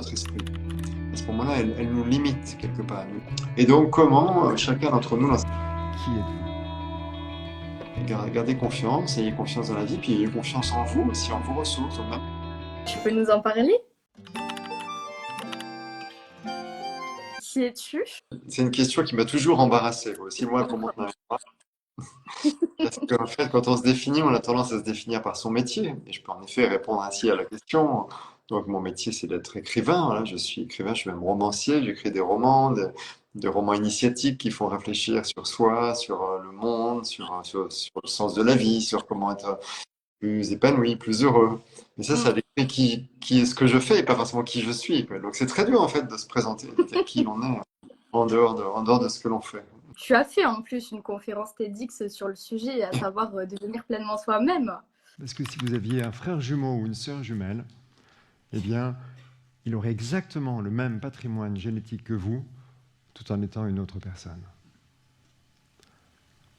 notre esprit. À ce moment-là, elle nous limite quelque part. Et donc, comment chacun d'entre nous, Qui êtes-vous? garder confiance, ayez confiance dans la vie, puis ayez confiance en vous aussi, en vos ressources. Tu peux nous en parler? Qui es-tu? C'est une question qui m'a toujours embarrassé, aussi moi, comment je n'arrive pas. Parce qu'en fait, quand on se définit, on a tendance à se définir par son métier. Et je peux en effet répondre ainsi à la question. Donc, mon métier, c'est d'être écrivain. Voilà. Je suis écrivain, je suis même romancier. J'écris des romans, des romans initiatiques qui font réfléchir sur soi, sur le monde, sur le sens de la vie, sur comment être plus épanoui, plus heureux. Mais ça Mm. décrit qui est ce que je fais et pas forcément qui je suis, quoi. Donc, c'est très dur, en fait, de se présenter, de dire qui l'on est en dehors de ce que l'on fait. Tu as fait en plus une conférence TEDx sur le sujet, à savoir devenir pleinement soi-même. Parce que si vous aviez un frère jumeau ou une sœur jumelle, eh bien, il aurait exactement le même patrimoine génétique que vous, tout en étant une autre personne.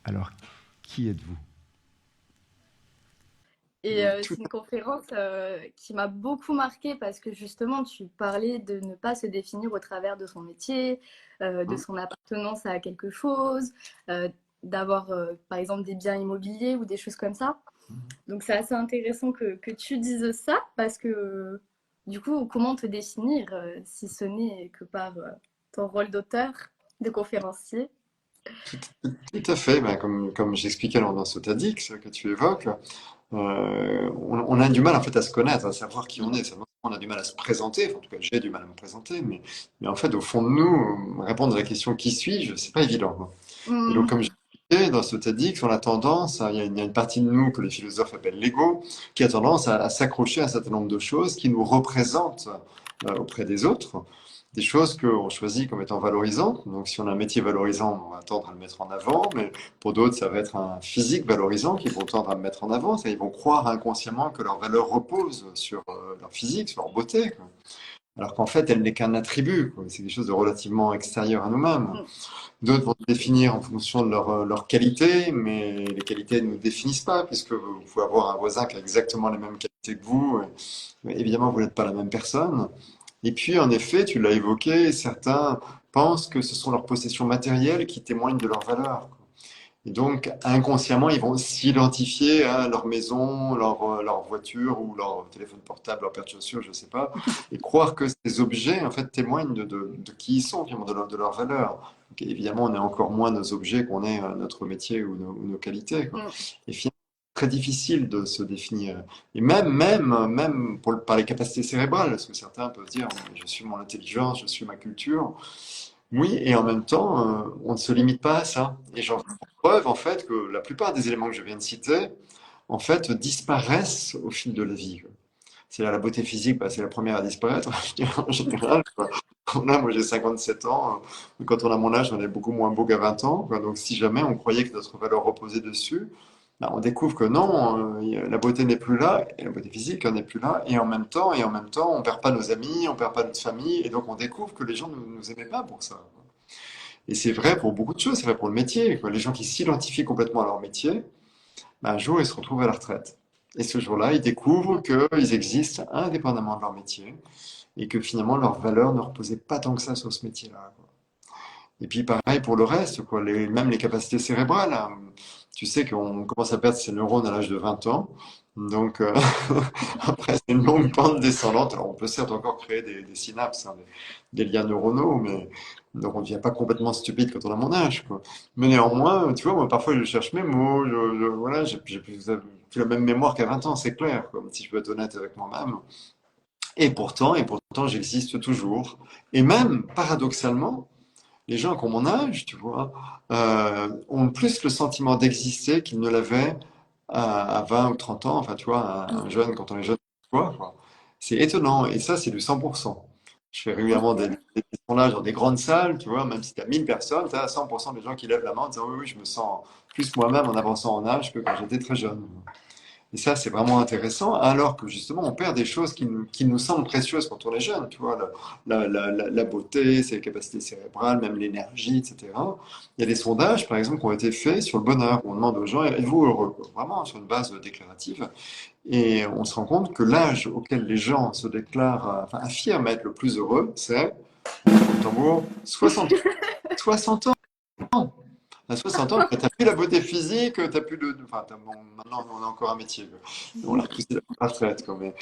Alors, qui êtes-vous? Et Tout c'est une conférence qui m'a beaucoup marquée parce que justement, tu parlais de ne pas se définir au travers de son métier, de son appartenance à quelque chose, euh, d'avoir par exemple des biens immobiliers ou des choses comme ça. Donc c'est assez intéressant que tu dises ça parce que du coup, comment te définir si ce n'est que par ton rôle d'auteur, de conférencier? Tout à fait, ben, comme j'expliquais dans ce TEDx que tu évoques, on a du mal en fait à se connaître, à savoir qui on est. On a du mal à se présenter, enfin, en tout cas j'ai du mal à me présenter, mais en fait au fond de nous, répondre à la question qui suis-je, c'est pas évident, quoi. Et donc Mmh. comme j'expliquais dans ce TEDx, on a tendance, il y a une partie de nous que les philosophes appellent l'ego, qui a tendance à s'accrocher à un certain nombre de choses qui nous représentent auprès des autres. Des choses qu'on choisit comme étant valorisantes. Donc, si on a un métier valorisant, on va tendre à le mettre en avant. Mais pour d'autres, ça va être un physique valorisant qu'ils vont tendre à le mettre en avant. Ils vont croire inconsciemment que leur valeur repose sur leur physique, sur leur beauté, quoi. Alors qu'en fait, elle n'est qu'un attribut, quoi. C'est quelque chose de relativement extérieur à nous-mêmes. D'autres vont se définir en fonction de leur qualité, mais les qualités ne nous définissent pas, puisque vous pouvez avoir un voisin qui a exactement les mêmes qualités que vous. Et évidemment, vous n'êtes pas la même personne. Et puis, en effet, tu l'as évoqué, certains pensent que ce sont leurs possessions matérielles qui témoignent de leur valeur. Et donc, inconsciemment, ils vont s'identifier à leur maison, leur voiture ou leur téléphone portable, leur paire de chaussures, je ne sais pas, et croire que ces objets, en fait, témoignent de qui ils sont, finalement, de leur valeur. Donc, évidemment, on est encore moins nos objets qu'on est notre métier ou nos qualités, quoi. Mmh. Et finalement, c'est très difficile de se définir. Et même par les capacités cérébrales, parce que certains peuvent dire, je suis mon intelligence, je suis ma culture. Oui, et en même temps, on ne se limite pas à ça. Et j'en veux pour preuve, en fait, que la plupart des éléments que je viens de citer, en fait, disparaissent au fil de la vie, quoi. C'est la beauté physique, bah, c'est la première à disparaître, je dirais, en général, quoi. Là, moi, j'ai 57 ans. Quand on a mon âge, on est beaucoup moins beau qu'à 20 ans, quoi. Donc, si jamais on croyait que notre valeur reposait dessus, bah, on découvre que non, la beauté n'est plus là, et la beauté physique n'est plus là, et en même temps, on perd pas nos amis, on perd pas notre famille, et donc on découvre que les gens ne nous aimaient pas pour ça. Et c'est vrai pour beaucoup de choses, c'est vrai pour le métier, quoi. Les gens qui s'identifient complètement à leur métier, ben, un jour ils se retrouvent à la retraite. Et ce jour-là, ils découvrent qu'ils existent indépendamment de leur métier et que finalement leur valeur ne reposait pas tant que ça sur ce métier-là, quoi. Et puis pareil pour le reste, quoi. Même les capacités cérébrales, hein. Tu sais qu'on commence à perdre ses neurones à l'âge de 20 ans. Donc après, c'est une longue pente descendante. Alors on peut certes encore créer des synapses, hein, des liens neuronaux, mais donc on ne devient pas complètement stupide quand on a mon âge, quoi. Mais néanmoins, tu vois, moi parfois je cherche mes mots, voilà, j'ai plus la même mémoire qu'à 20 ans, c'est clair, quoi, si je peux être honnête avec moi-même. Et pourtant, j'existe toujours. Et même, paradoxalement, les gens qui ont mon âge, tu vois, ont plus le sentiment d'exister qu'ils ne l'avaient à 20 ou 30 ans. Enfin, tu vois, un jeune, quand on est jeune, quoi. C'est étonnant. Et ça, c'est du 100%. Je fais régulièrement des sondages dans des grandes salles, tu vois, même si tu as 1000 personnes, tu as 100% des gens qui lèvent la main en disant oui, oui, je me sens plus moi-même en avançant en âge que quand j'étais très jeune. Et ça, c'est vraiment intéressant, alors que justement, on perd des choses qui nous semblent précieuses quand on est jeune. Tu vois, la beauté, ses capacités cérébrales, même l'énergie, etc. Il y a des sondages, par exemple, qui ont été faits sur le bonheur. On demande aux gens, êtes-vous heureux? Quoi. Vraiment, sur une base déclarative. Et on se rend compte que l'âge auquel les gens se déclarent, enfin, affirment être le plus heureux, c'est, au tambour, 60 ans. À 60 ans, tu n'as plus la beauté physique, tu n'as plus de. Enfin, bon, maintenant, on a encore un métier. On a repoussé la retraite. Quoi, mais,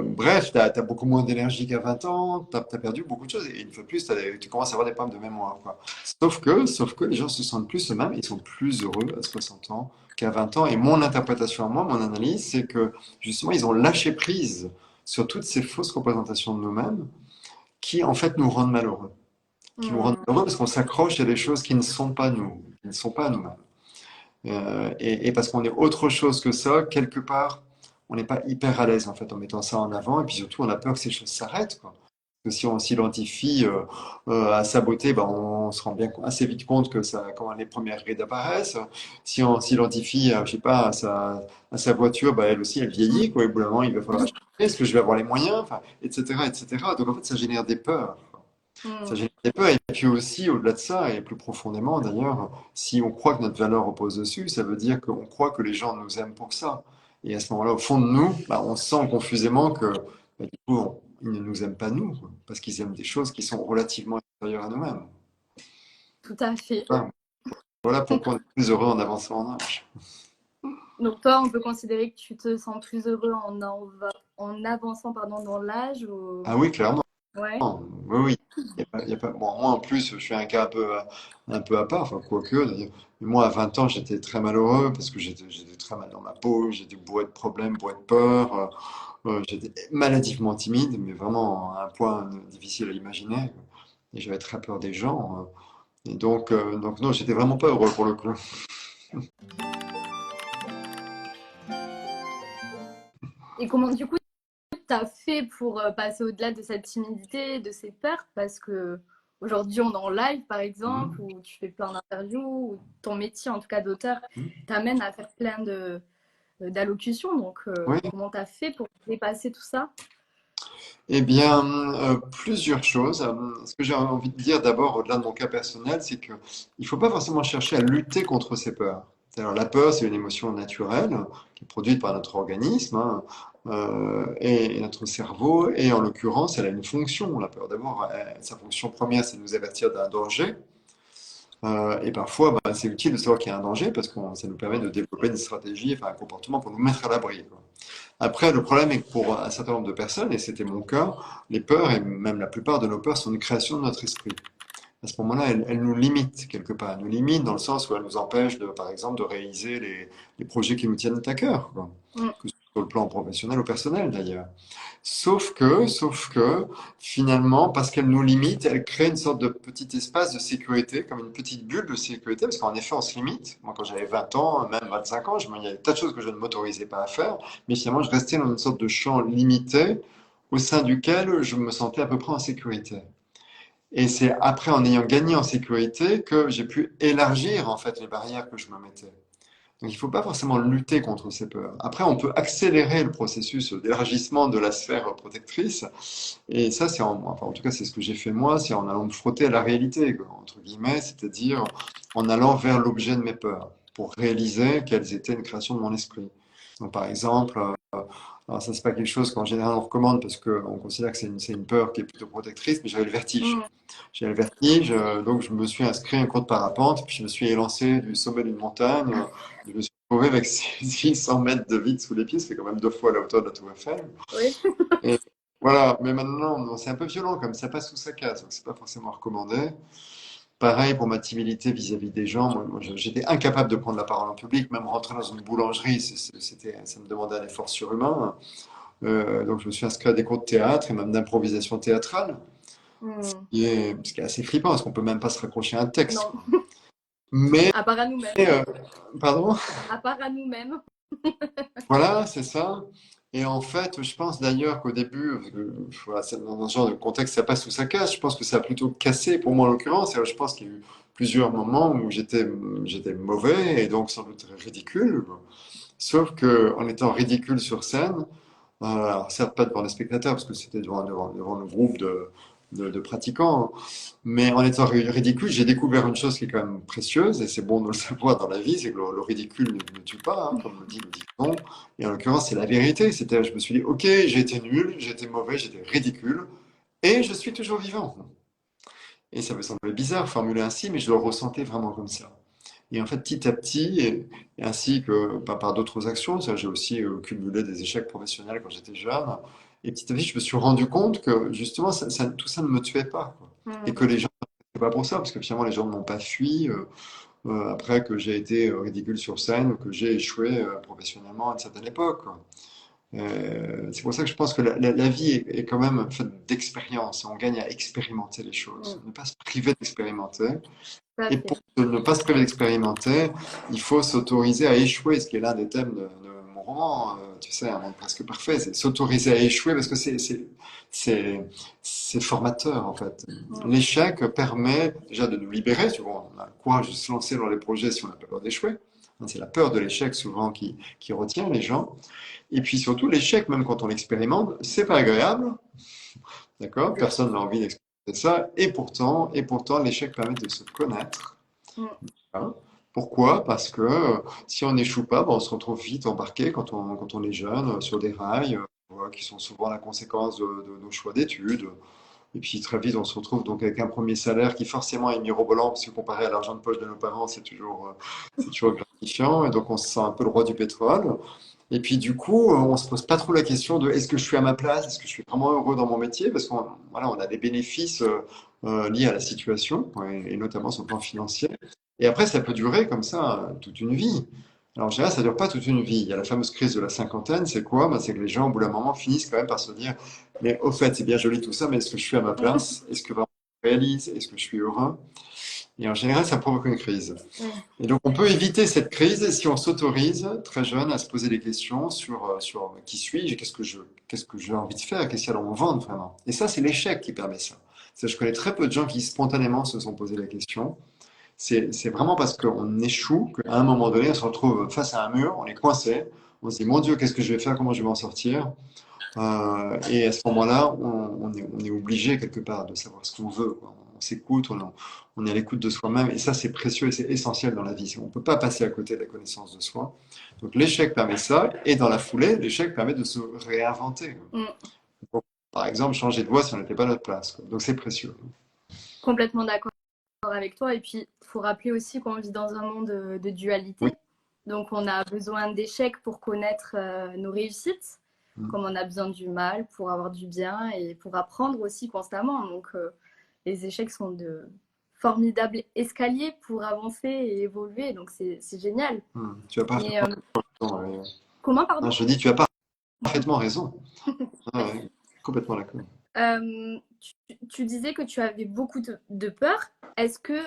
bref, tu as beaucoup moins d'énergie qu'à 20 ans, tu as perdu beaucoup de choses. Et une fois de plus, tu commences à avoir des problèmes de mémoire. Quoi. Sauf que les gens se sentent plus eux-mêmes, ils sont plus heureux à 60 ans qu'à 20 ans. Et mon interprétation à moi, mon analyse, c'est que justement, ils ont lâché prise sur toutes ces fausses représentations de nous-mêmes qui, en fait, nous rendent malheureux. Qui nous rendent Hmm. malheureux parce qu'on s'accroche à des choses qui ne sont pas nous, qui ne sont pas nous-mêmes. Et parce qu'on est autre chose que ça, quelque part, on n'est pas hyper à l'aise en fait en mettant ça en avant. Et puis surtout, on a peur que ces choses s'arrêtent, quoi. Parce que si on s'identifie à sa beauté, ben, on se rend bien assez vite compte que ça, quand les premières rides apparaissent. Si on s'identifie, je sais pas, à sa voiture, ben, elle aussi, elle vieillit, quoi. Et au bout d'un moment, il va falloir acheter. Est-ce que je vais avoir les moyens, enfin, etc., etc. Donc en fait, ça génère des peurs. Ça Hmm. génère des peurs. Et puis aussi, au-delà de ça, et plus profondément d'ailleurs, si on croit que notre valeur repose dessus, ça veut dire qu'on croit que les gens nous aiment pour ça. Et à ce moment-là, au fond de nous, bah, on sent confusément que du coup, ils ne nous aiment pas nous, quoi, parce qu'ils aiment des choses qui sont relativement extérieures à nous-mêmes. Tout à fait. Voilà, voilà pourquoi on est plus heureux en avançant en âge. Donc toi, on peut considérer que tu te sens plus heureux en avançant pardon, dans l'âge ou... Ah oui, clairement. Ouais. Oui, oui. Il y a pas... Bon, moi, en plus, je suis un cas un peu à part, enfin, quoique, d'ailleurs. Mais moi, à 20 ans, j'étais très malheureux parce que j'étais très mal dans ma peau, j'étais bourré de problèmes, bourré de peur, j'étais maladivement timide, mais vraiment à un point difficile à imaginer. Et j'avais très peur des gens. Et donc non, j'étais vraiment pas heureux pour le coup. Et comment du coup tu as fait pour passer au-delà de cette timidité, de ces peurs? Parce que aujourd'hui, on est en live, par exemple, Mhm. où tu fais plein d'interviews, où ton métier, en tout cas d'auteur, Mhm. t'amène à faire plein d'allocutions. Donc, Oui. comment tu as fait pour dépasser tout ça? Eh bien, plusieurs choses. Ce que j'ai envie de dire d'abord, au-delà de mon cas personnel, c'est que il faut pas forcément chercher à lutter contre ses peurs. Alors, la peur, c'est une émotion naturelle qui est produite par notre organisme et notre cerveau. Et en l'occurrence, elle a une fonction. La peur, d'abord, sa fonction première, c'est de nous avertir d'un danger. Et parfois, bah, c'est utile de savoir qu'il y a un danger parce que ça nous permet de développer une stratégie, enfin un comportement pour nous mettre à l'abri, quoi. Après, le problème est que pour un certain nombre de personnes, et c'était mon cas, les peurs, et même la plupart de nos peurs, sont une création de notre esprit. À ce moment-là, elles nous limitent quelque part. Elles nous limitent dans le sens où elles nous empêchent, par exemple, de réaliser les projets qui nous tiennent à cœur, quoi. Mm. Que ce soit sur le plan professionnel ou personnel d'ailleurs. Sauf que, finalement, parce qu'elle nous limite, elle crée une sorte de petit espace de sécurité, comme une petite bulle de sécurité, parce qu'en effet, on se limite. Moi, quand j'avais 20 ans, même 25 ans, il y avait des tas de choses que je ne m'autorisais pas à faire, mais finalement, je restais dans une sorte de champ limité, au sein duquel je me sentais à peu près en sécurité. Et c'est après, en ayant gagné en sécurité, que j'ai pu élargir, en fait, les barrières que je me mettais. Donc il ne faut pas forcément lutter contre ces peurs. Après, on peut accélérer le processus d'élargissement de la sphère protectrice. Et ça, enfin, en tout cas, c'est ce que j'ai fait moi, c'est en allant me frotter à la réalité, quoi, entre guillemets, c'est-à-dire en allant vers l'objet de mes peurs, pour réaliser qu'elles étaient une création de mon esprit. Donc par exemple, alors ça c'est pas quelque chose qu'en général on recommande parce qu'on considère que c'est une peur qui est plutôt protectrice, mais j'avais le vertige. Mm. J'avais le vertige, donc je me suis inscrit à un cours de parapente, puis je me suis élancé du sommet d'une montagne. Je me suis retrouvé avec 600 mètres de vide sous les pieds, c'est quand même 2 fois la hauteur de la Tour Eiffel. Oui. Et voilà, mais maintenant, non, c'est un peu violent, comme ça passe sous sa case, donc c'est pas forcément recommandé. Pareil pour ma timidité vis-à-vis des gens. Moi, j'étais incapable de prendre la parole en public, même rentrer dans une boulangerie, ça me demandait un effort surhumain. Donc je me suis inscrit à des cours de théâtre et même d'improvisation théâtrale, Mm. ce qui est assez flippant, parce qu'on peut même pas se raccrocher à un texte, Non, quoi. Mais, à part à nous-mêmes. euh, pardon? À part à nous-mêmes. Voilà, c'est ça. Et en fait, je pense d'ailleurs qu'au début, parce que, voilà, dans ce genre de contexte, ça passe sous sa casse. Je pense que ça a plutôt cassé pour moi en l'occurrence. Et je pense qu'il y a eu plusieurs moments où j'étais mauvais et donc sans doute ridicule. Sauf que en étant ridicule sur scène, alors certes pas devant les spectateurs, parce que c'était devant le groupe de pratiquants, hein, mais en étant ridicule, j'ai découvert une chose qui est quand même précieuse, et c'est bon de le savoir dans la vie, c'est que le ridicule ne tue pas, hein, comme le dit le dicton, et en l'occurrence c'est la vérité, c'est-à-dire je me suis dit, ok, j'ai été nul, j'ai été mauvais, j'étais ridicule, et je suis toujours vivant. Et ça me semblait bizarre formulé ainsi, mais je le ressentais vraiment comme ça. Et en fait, petit à petit, et ainsi que par d'autres actions, ça, j'ai aussi cumulé des échecs professionnels quand j'étais jeune. Et petit à petit, je me suis rendu compte que justement, tout ça ne me tuait pas, quoi. Et que Mhm. les gens n'étaient pas pour ça, parce que finalement, les gens ne m'ont pas fui après que j'ai été ridicule sur scène ou que j'ai échoué professionnellement à une certaine époque, quoi. C'est pour ça que je pense que la vie est quand même faite d'expérience. On gagne à expérimenter les choses, Mhm. ne pas se priver d'expérimenter. Tout à Et fait. pour ne pas se priver d'expérimenter, il faut s'autoriser à échouer, ce qui est l'un des thèmes de mon roman, tu sais, un monde presque parfait, c'est s'autoriser à échouer parce que c'est, c'est formateur en fait. Mhm. L'échec permet déjà de nous libérer, tu vois, on a le courage de se lancer dans les projets si on n'a pas peur d'échouer. C'est la peur de l'échec souvent qui retient les gens. Et puis surtout, l'échec, même quand on l'expérimente, c'est pas agréable, d'accord? Personne n'a envie d'expérimenter ça. Et pourtant, l'échec permet de se connaître. Mhm. Hein. Pourquoi? Parce que si on n'échoue pas, ben, on se retrouve vite embarqué quand on est jeune sur des rails voilà, qui sont souvent la conséquence de nos choix d'études. Et puis très vite, on se retrouve donc avec un premier salaire qui forcément est mirobolant, parce que comparé à l'argent de poche de nos parents, c'est toujours gratifiant. Et donc on se sent un peu le roi du pétrole. Et puis du coup, on se pose pas trop la question de est-ce que je suis à ma place, est-ce que je suis vraiment heureux dans mon métier, parce qu'on voilà, on a des bénéfices liés à la situation, ouais, et notamment sur le plan financier. Et après, ça peut durer comme ça toute une vie. Alors en général, ça dure pas toute une vie. Il y a la fameuse crise de la cinquantaine, c'est quoi? Ben, c'est que les gens, au bout d'un moment, finissent quand même par se dire, mais au fait, c'est bien joli tout ça, mais est-ce que je suis à ma place? Est-ce que vraiment je réalise? Est-ce que je suis heureux? Et en général, ça provoque une crise. Mhm. Et donc, on peut éviter cette crise si on s'autorise, très jeune, à se poser des questions sur qui suis-je et qu'est-ce que j'ai envie de faire, qu'est-ce qu'il y a dans mon ventre vraiment. Et ça, c'est l'échec qui permet ça. Je connais très peu de gens qui spontanément se sont posé la question. C'est vraiment parce qu'on échoue qu'à un moment donné, on se retrouve face à un mur, on est coincé, on se dit, mon Dieu, qu'est-ce que je vais faire, comment je vais m'en sortir? Et à ce moment-là, on est obligé quelque part de savoir ce qu'on veut, quoi. On s'écoute, on est à l'écoute de soi-même, et ça c'est précieux et c'est essentiel dans la vie. On ne peut pas passer à côté de la connaissance de soi. Donc l'échec permet ça, et dans la foulée, l'échec permet de se réinventer. Mhm. Donc, par exemple, changer de voie si on n'était pas à notre place, quoi. Donc c'est précieux. Complètement d'accord avec toi. Et puis, il faut rappeler aussi qu'on vit dans un monde de Oui. dualité. Donc, on a besoin d'échecs pour connaître nos réussites, Mm. comme on a besoin du mal pour avoir du bien et pour apprendre aussi constamment. Donc, les échecs sont de formidables escaliers pour avancer et évoluer. Donc, c'est génial. Mm. Tu as Mais parfaitement raison. Ouais. comment, Non, pardon? je dis, tu as parfaitement raison. Ouais, ouais. Complètement d'accord. Tu disais que tu avais beaucoup de peur. Est-ce que,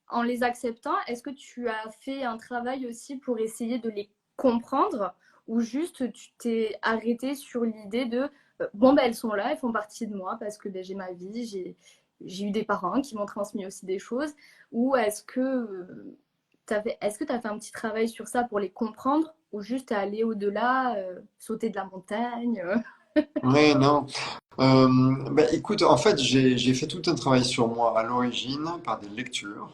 en les acceptant, est-ce que tu as fait un travail aussi pour essayer de les comprendre ou juste tu t'es arrêté sur l'idée de bon, ben, elles sont là, elles font partie de moi parce que ben, j'ai ma vie, j'ai eu des parents qui m'ont transmis aussi des choses ou est-ce que est-ce que tu as fait un petit travail sur ça pour les comprendre ou juste aller au-delà, sauter de la montagne Ouais, non. Bah, écoute, en fait, j'ai fait tout un travail sur moi à l'origine par des lectures.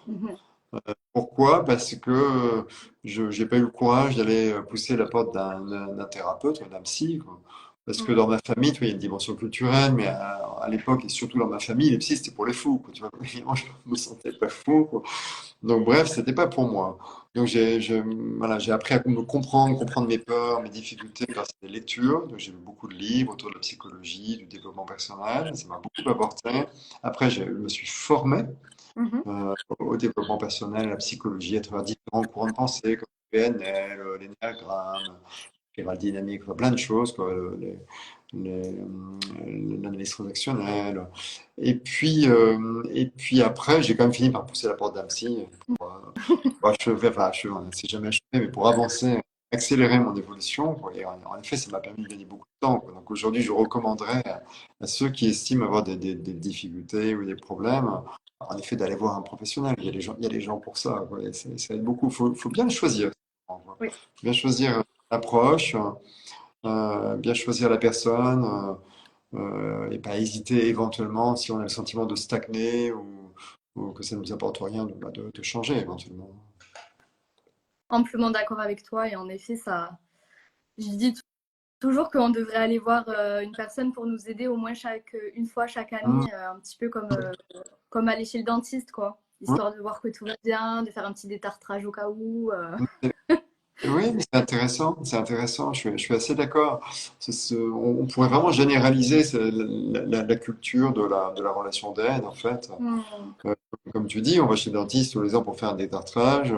Pourquoi? Parce que je n'ai pas eu le courage d'aller pousser la porte d'un thérapeute ou d'un psy, quoi. Parce que dans ma famille, tu vois, il y a une dimension culturelle, mais à l'époque, et surtout dans ma famille, les psys, c'était pour les fous, quoi, tu vois. Et moi, je me sentais pas fou, quoi. Donc, bref, c'était pas pour moi. Donc, voilà, j'ai appris à me comprendre, comprendre mes peurs, mes difficultés grâce à des lectures. Donc, j'ai lu beaucoup de livres autour de la psychologie, du développement personnel. Ça m'a beaucoup apporté. Après, je me suis formé au développement personnel, à la psychologie, à travers différents courants de pensée, comme le PNL, l'énéagramme, la dynamique, enfin, plein de choses, quoi, l'analyse transactionnelle. Et puis après, j'ai quand même fini par pousser la porte d'un psy pour achever, enfin achever, c'est jamais achevé, mais pour avancer, accélérer mon évolution, quoi. Et en effet, ça m'a permis de gagner beaucoup de temps, quoi. Donc aujourd'hui, je recommanderais à ceux qui estiment avoir des difficultés ou des problèmes, en effet, d'aller voir un professionnel. Il y a des gens pour ça, quoi. Et ça aide beaucoup. Faut bien le choisir. Oui. Bien choisir l'approche, bien choisir la personne, et pas hésiter éventuellement si on a le sentiment de stagner ou que ça ne nous apporte rien de changer éventuellement. Amplement d'accord avec toi. Et en effet, je dis toujours qu'on devrait aller voir une personne pour nous aider au moins une fois chaque Hum, année, un petit peu comme aller chez le dentiste, quoi. hum, Histoire de voir que tout va bien, de faire un petit détartrage au cas où. hum. Oui, mais c'est intéressant, je suis assez d'accord. On pourrait vraiment généraliser la culture de la relation d'aide, en fait. Hmm, Comme tu dis, on va chez le dentiste tous les ans pour faire un détartrage,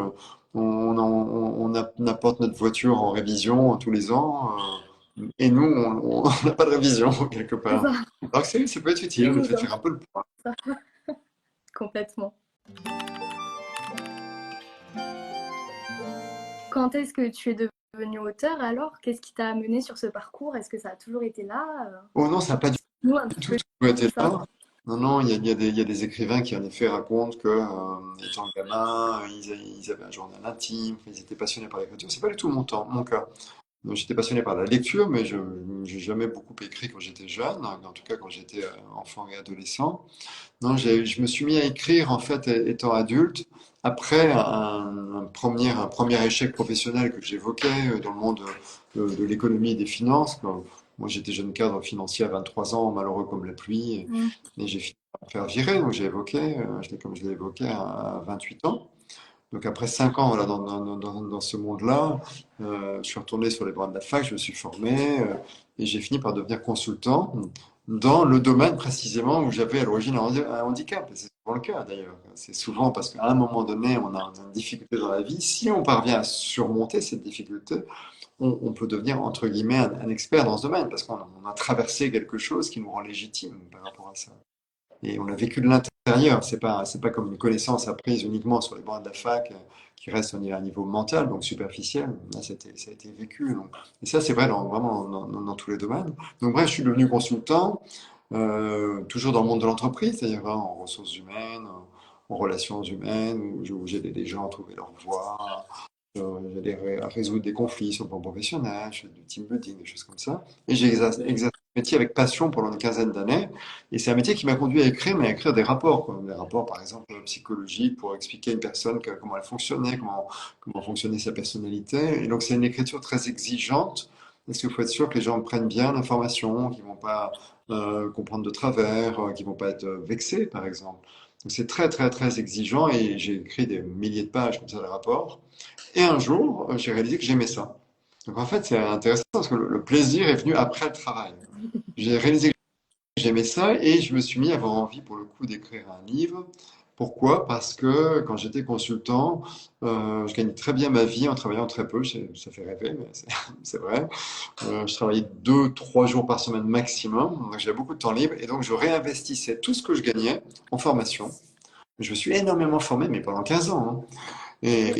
on apporte notre voiture en révision tous les ans, et nous, on n'a pas de révision quelque c'est part. ça, Alors que ça peut être utile, le fait de dégoûtant, faire un peu le point. ça, complètement. Quand est-ce que tu es devenu auteur alors? Qu'est-ce qui t'a amené sur ce parcours? Est-ce que ça a toujours été là? Oh non, ça n'a pas du Nous, un petit tout peu toujours été tout ça. là. Non, non, il y a des écrivains qui en effet racontent que, étant gamin, ils avaient un journal intime, ils étaient passionnés par l'écriture. C'est pas du tout mon cas. Donc, j'étais passionné par la lecture, mais je n'ai jamais beaucoup écrit quand j'étais jeune, en tout cas quand j'étais enfant et adolescent. Non, je me suis mis à écrire en fait étant adulte, après un premier échec professionnel que j'évoquais dans le monde de l'économie et des finances. Moi, j'étais jeune cadre financier à 23 ans, malheureux comme la pluie, Hmm. et j'ai fini par me faire virer. Donc, j'ai évoqué, comme je l'ai évoqué, à 28 ans. Donc après 5 ans voilà, dans ce monde-là, je suis retourné sur les bancs de la fac, je me suis formé et j'ai fini par devenir consultant dans le domaine précisément où j'avais à l'origine un handicap. Et c'est souvent le cas d'ailleurs. C'est souvent parce qu'à un moment donné, on a une difficulté dans la vie. Si on parvient à surmonter cette difficulté, on peut devenir entre guillemets un expert dans ce domaine parce qu'on a traversé quelque chose qui nous rend légitime par rapport à ça. Et on l'a vécu de l'intérieur. C'est pas comme une connaissance apprise uniquement sur les bancs de la fac qui reste à un niveau mental, donc superficiel. Là, ça a été vécu. Donc. Et ça, c'est vrai vraiment dans tous les domaines. Donc, bref, je suis devenu consultant, toujours dans le monde de l'entreprise, c'est-à-dire en ressources humaines, en relations humaines, où j'aidais des gens à trouver leur voie, j'allais résoudre des conflits sur le plan professionnel, je fais du team building, des choses comme ça. Et j'ai exercé ce métier avec passion pendant une quinzaine d'années. Et c'est un métier qui m'a conduit à écrire, mais à écrire des rapports, quoi. Des rapports, par exemple, psychologiques pour expliquer à une personne comment elle fonctionnait, comment fonctionnait sa personnalité. Et donc, c'est une écriture très exigeante, parce qu'il faut être sûr que les gens prennent bien l'information, qu'ils vont pas comprendre de travers, qu'ils vont pas être vexés, par exemple. Donc, c'est très, très, très exigeant et j'ai écrit des milliers de pages comme ça de rapports. Et un jour, j'ai réalisé que j'aimais ça. Donc en fait, c'est intéressant parce que le plaisir est venu après le travail. J'ai réalisé que j'aimais ça et je me suis mis à avoir envie pour le coup d'écrire un livre. Pourquoi? Parce que quand j'étais consultant, je gagnais très bien ma vie en travaillant très peu. Ça fait rêver, mais c'est vrai. Je travaillais 2, 3 jours par semaine maximum. Donc j'avais beaucoup de temps libre et donc je réinvestissais tout ce que je gagnais en formation. Je me suis énormément formé, mais pendant 15 ans, hein. Et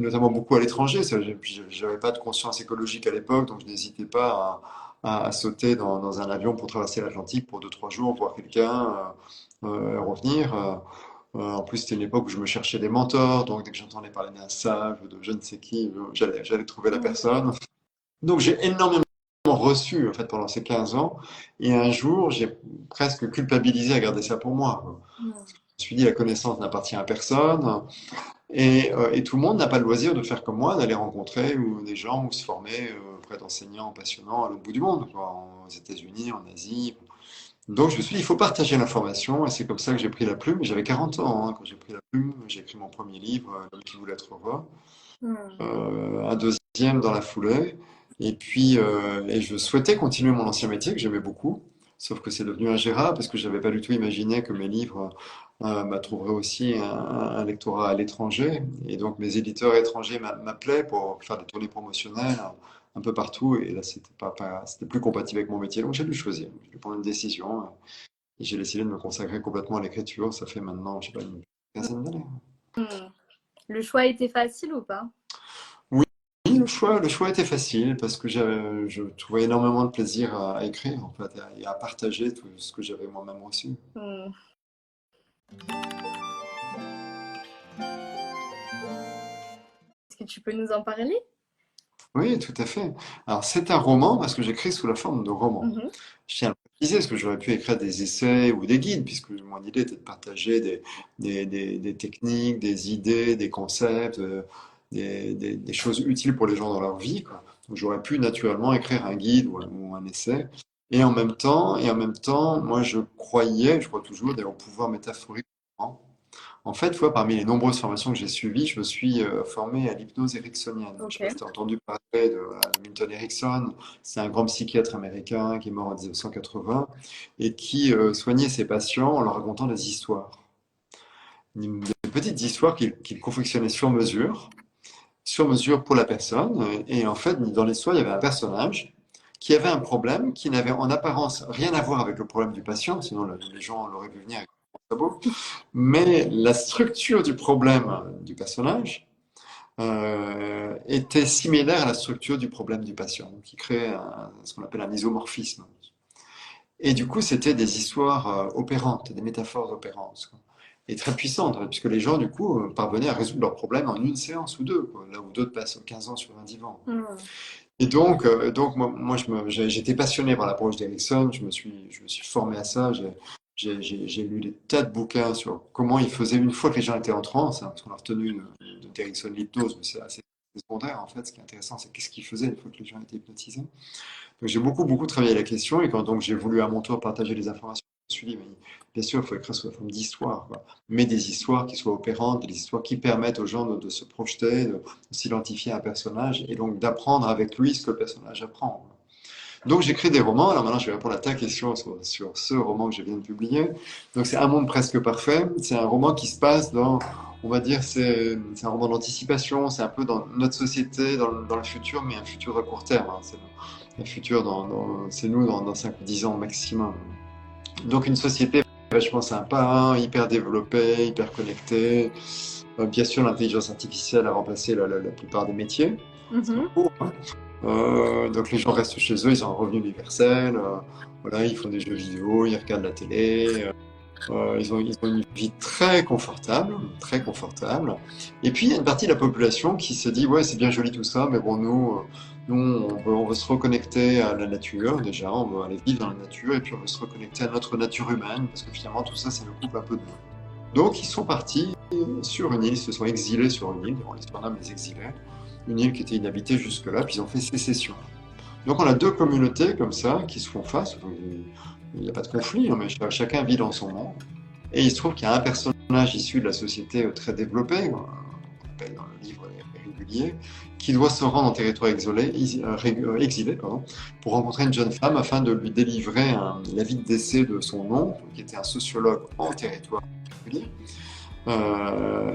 notamment beaucoup à l'étranger. Puis j'avais pas de conscience écologique à l'époque, donc je n'hésitais pas à sauter dans un avion pour traverser l'Atlantique pour 2, 3 jours, voir quelqu'un, revenir. En plus, c'était une époque où je me cherchais des mentors, donc dès que j'entendais parler d'un sage ou de je ne sais qui, j'allais trouver la Hmm. personne. Donc j'ai énormément reçu en fait pendant ces 15 ans, et un jour j'ai presque culpabilisé à garder ça pour moi, quoi. Hmm. Je me suis dit la connaissance n'appartient à personne. Et tout le monde n'a pas le loisir de faire comme moi, d'aller rencontrer des gens ou se former auprès d'enseignants passionnants à l'autre bout du monde, quoi, aux États-Unis, en Asie. Donc je me suis dit, il faut partager l'information, et c'est comme ça que j'ai pris la plume. J'avais 40 ans hein, quand j'ai pris la plume, j'ai écrit mon premier livre, L'homme qui voulait être roi, Hmm. un deuxième dans la foulée, et puis et je souhaitais continuer mon ancien métier que j'aimais beaucoup, sauf que c'est devenu ingérable parce que j'avais pas du tout imaginé que mes livres trouveraient aussi un lectorat à l'étranger, et donc mes éditeurs étrangers m'appelaient pour faire des tournées promotionnelles un peu partout, et là c'était plus compatible avec mon métier, donc j'ai dû choisir, j'ai dû prendre une décision, et j'ai décidé de me consacrer complètement à l'écriture. Ça fait maintenant, je sais pas, une quinzaine d'années. Hmm. Le choix était facile ou pas? Oui, le choix était facile parce que je trouvais énormément de plaisir à écrire en fait, et à partager tout ce que j'avais moi-même reçu. Hmm. Est-ce que tu peux nous en parler? Oui, tout à fait. Alors, c'est un roman parce que j'écris sous la forme de roman. Mhm. Je tiens à le préciser parce que j'aurais pu écrire des essais ou des guides, puisque mon idée était de partager des techniques, des idées, des concepts, des choses utiles pour les gens dans leur vie, quoi. Donc, j'aurais pu naturellement écrire un guide ou un essai. Et en même temps, moi, je crois toujours, d'ailleurs, au pouvoir métaphorique du roman. En fait, tu vois, parmi les nombreuses formations que j'ai suivies, je me suis formé à l'hypnose ericksonienne. Je ne sais Ok. pas si tu as entendu parler de, voilà, de Milton Erickson. C'est un grand psychiatre américain qui est mort en 1980 et qui soignait ses patients en leur racontant des histoires. Des petites histoires qu'il confectionnait sur mesure pour la personne. Et en fait, dans l'histoire, il y avait un personnage qui avait un problème qui n'avait en apparence rien à voir avec le problème du patient, sinon les gens l'auraient vu venir avec un sabot. Mais la structure du problème du personnage était similaire à la structure du problème du patient, qui crée ce qu'on appelle un isomorphisme. Et du coup, c'était des histoires opérantes, des métaphores opérantes, quoi. Et très puissantes, puisque les gens, du coup, parvenaient à résoudre leurs problèmes en une séance ou deux, quoi, là où d'autres passent 15 ans sur un divan. Mhm. Et donc moi j'étais passionné par l'approche d'Erickson, je me suis formé à ça, j'ai lu des tas de bouquins sur comment il faisait une fois que les gens étaient en transe, hein, parce qu'on a retenu d'Erickson l'hypnose, mais c'est assez secondaire en fait. Ce qui est intéressant, c'est qu'est-ce qu'il faisait une fois que les gens étaient hypnotisés. Donc j'ai beaucoup travaillé la question, et quand donc j'ai voulu à mon tour partager les informations, je me suis dit, mais bien sûr, il faut écrire sous la forme d'histoire, quoi. Mais des histoires qui soient opérantes, des histoires qui permettent aux gens de se projeter, de s'identifier à un personnage, et donc d'apprendre avec lui ce que le personnage apprend. Donc j'écris des romans. Alors maintenant, je vais répondre à ta question sur ce roman que je viens de publier. Donc c'est Un monde presque parfait. C'est un roman qui se passe dans, on va dire, c'est un roman d'anticipation. C'est un peu dans notre société, dans le futur, mais un futur à court terme, hein. C'est un futur c'est nous dans 5 ou 10 ans maximum. Donc une société vachement sympa, hein, hyper développée, hyper connectée. Bien sûr, l'intelligence artificielle a remplacé la plupart des métiers. C'est en Mhm. cours, hein. Donc les gens restent chez eux, ils ont un revenu universel, voilà, ils font des jeux vidéo, ils regardent la télé, ils ont une vie très confortable, très confortable. Et puis il y a une partie de la population qui se dit, ouais, c'est bien joli tout ça, mais bon, nous on veut se reconnecter à la nature déjà, on veut aller vivre dans la nature, et puis on veut se reconnecter à notre nature humaine, parce que finalement tout ça, ça nous coupe un peu de nous. Donc ils sont partis sur une île, ils se sont exilés sur une île, on les surnomme les exilés, une île qui était inhabitée jusque-là, puis ils ont fait sécession. Donc on a deux communautés comme ça qui se font face. Il n'y a pas de conflit, hein, mais chacun vit dans son monde. Et il se trouve qu'il y a un personnage issu de la société très développée, qu'on appelle dans le livre les réguliers, qui doit se rendre en territoire exilé, pardon, pour rencontrer une jeune femme afin de lui délivrer l'avis de décès de son oncle, qui était un sociologue en territoire régulier.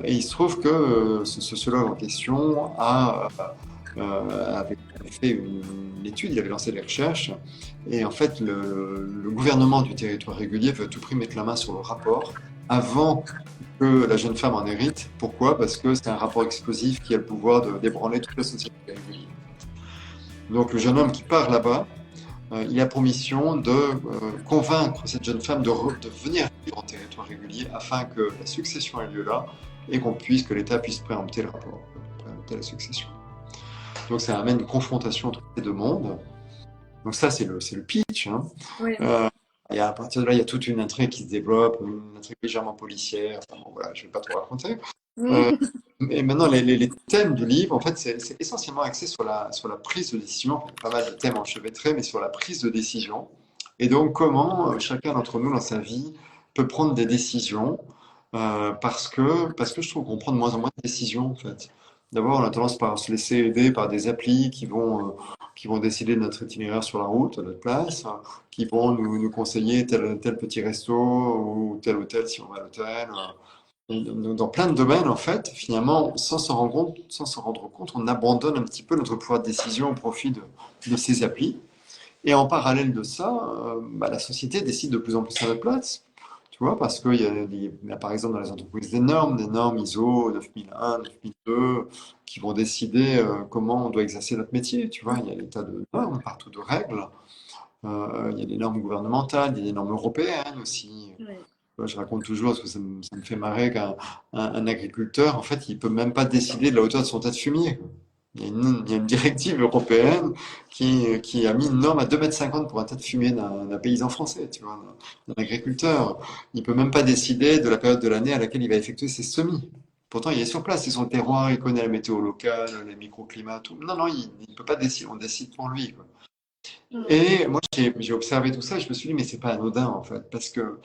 Et il se trouve que ce sociologue en question avait fait une étude, il avait lancé des recherches, et en fait le gouvernement du territoire régulier veut à tout prix mettre la main sur le rapport avant que la jeune femme en hérite. Pourquoi? Parce que c'est un rapport explosif qui a le pouvoir de d'ébranler toute la société régulière. Donc le jeune homme qui part là-bas, il a pour mission de convaincre cette jeune femme de venir vivre en territoire régulier afin que la succession ait lieu là et que l'État puisse préempter le rapport, préempter la succession. Donc ça amène une confrontation entre ces deux mondes. Donc ça, c'est le pitch, hein. Oui. Euh, et à partir de là, il y a toute une intrigue qui se développe, une intrigue légèrement policière. Enfin, bon, voilà, je ne vais pas trop raconter. Euh, Mhm. et maintenant, les thèmes du livre, en fait, c'est essentiellement axé sur la prise de décision. Il y a pas mal de thèmes enchevêtrés, mais sur la prise de décision. Et donc, comment chacun d'entre nous, dans sa vie, peut prendre des décisions, parce que je trouve qu'on prend de moins en moins de décisions, en fait. D'abord, on a tendance par se laisser aider par des applis qui vont décider de notre itinéraire sur la route à notre place, qui vont nous conseiller tel petit resto ou tel hôtel si on va à l'hôtel. Dans plein de domaines, en fait, finalement, sans s'en rendre compte, on abandonne un petit peu notre pouvoir de décision au profit de ces applis. Et en parallèle de ça, la société décide de plus en plus à notre place. Tu vois, parce qu'il y a, par exemple dans les entreprises des normes ISO 9001, 9002, qui vont décider comment on doit exercer notre métier. Tu vois, il y a des tas de normes partout, de règles. Il y a des normes gouvernementales, il y a des normes européennes aussi. Oui. Moi, je raconte toujours, parce que ça me fait marrer qu'un un agriculteur, en fait, il peut même pas décider de la hauteur de son tas de fumier, quoi. Il y a une directive européenne qui a mis une norme à 2,50 m pour un tas de fumier d'un paysan français, tu vois, d'un agriculteur. Il peut même pas décider de la période de l'année à laquelle il va effectuer ses semis. Pourtant, il est sur place, c'est son terroir, il connaît la météo locale, les microclimats, tout. Non, non, il ne peut pas décider, on décide pour lui, quoi. Mm. Et moi, j'ai observé tout ça et je me suis dit, mais c'est pas anodin, en fait, parce que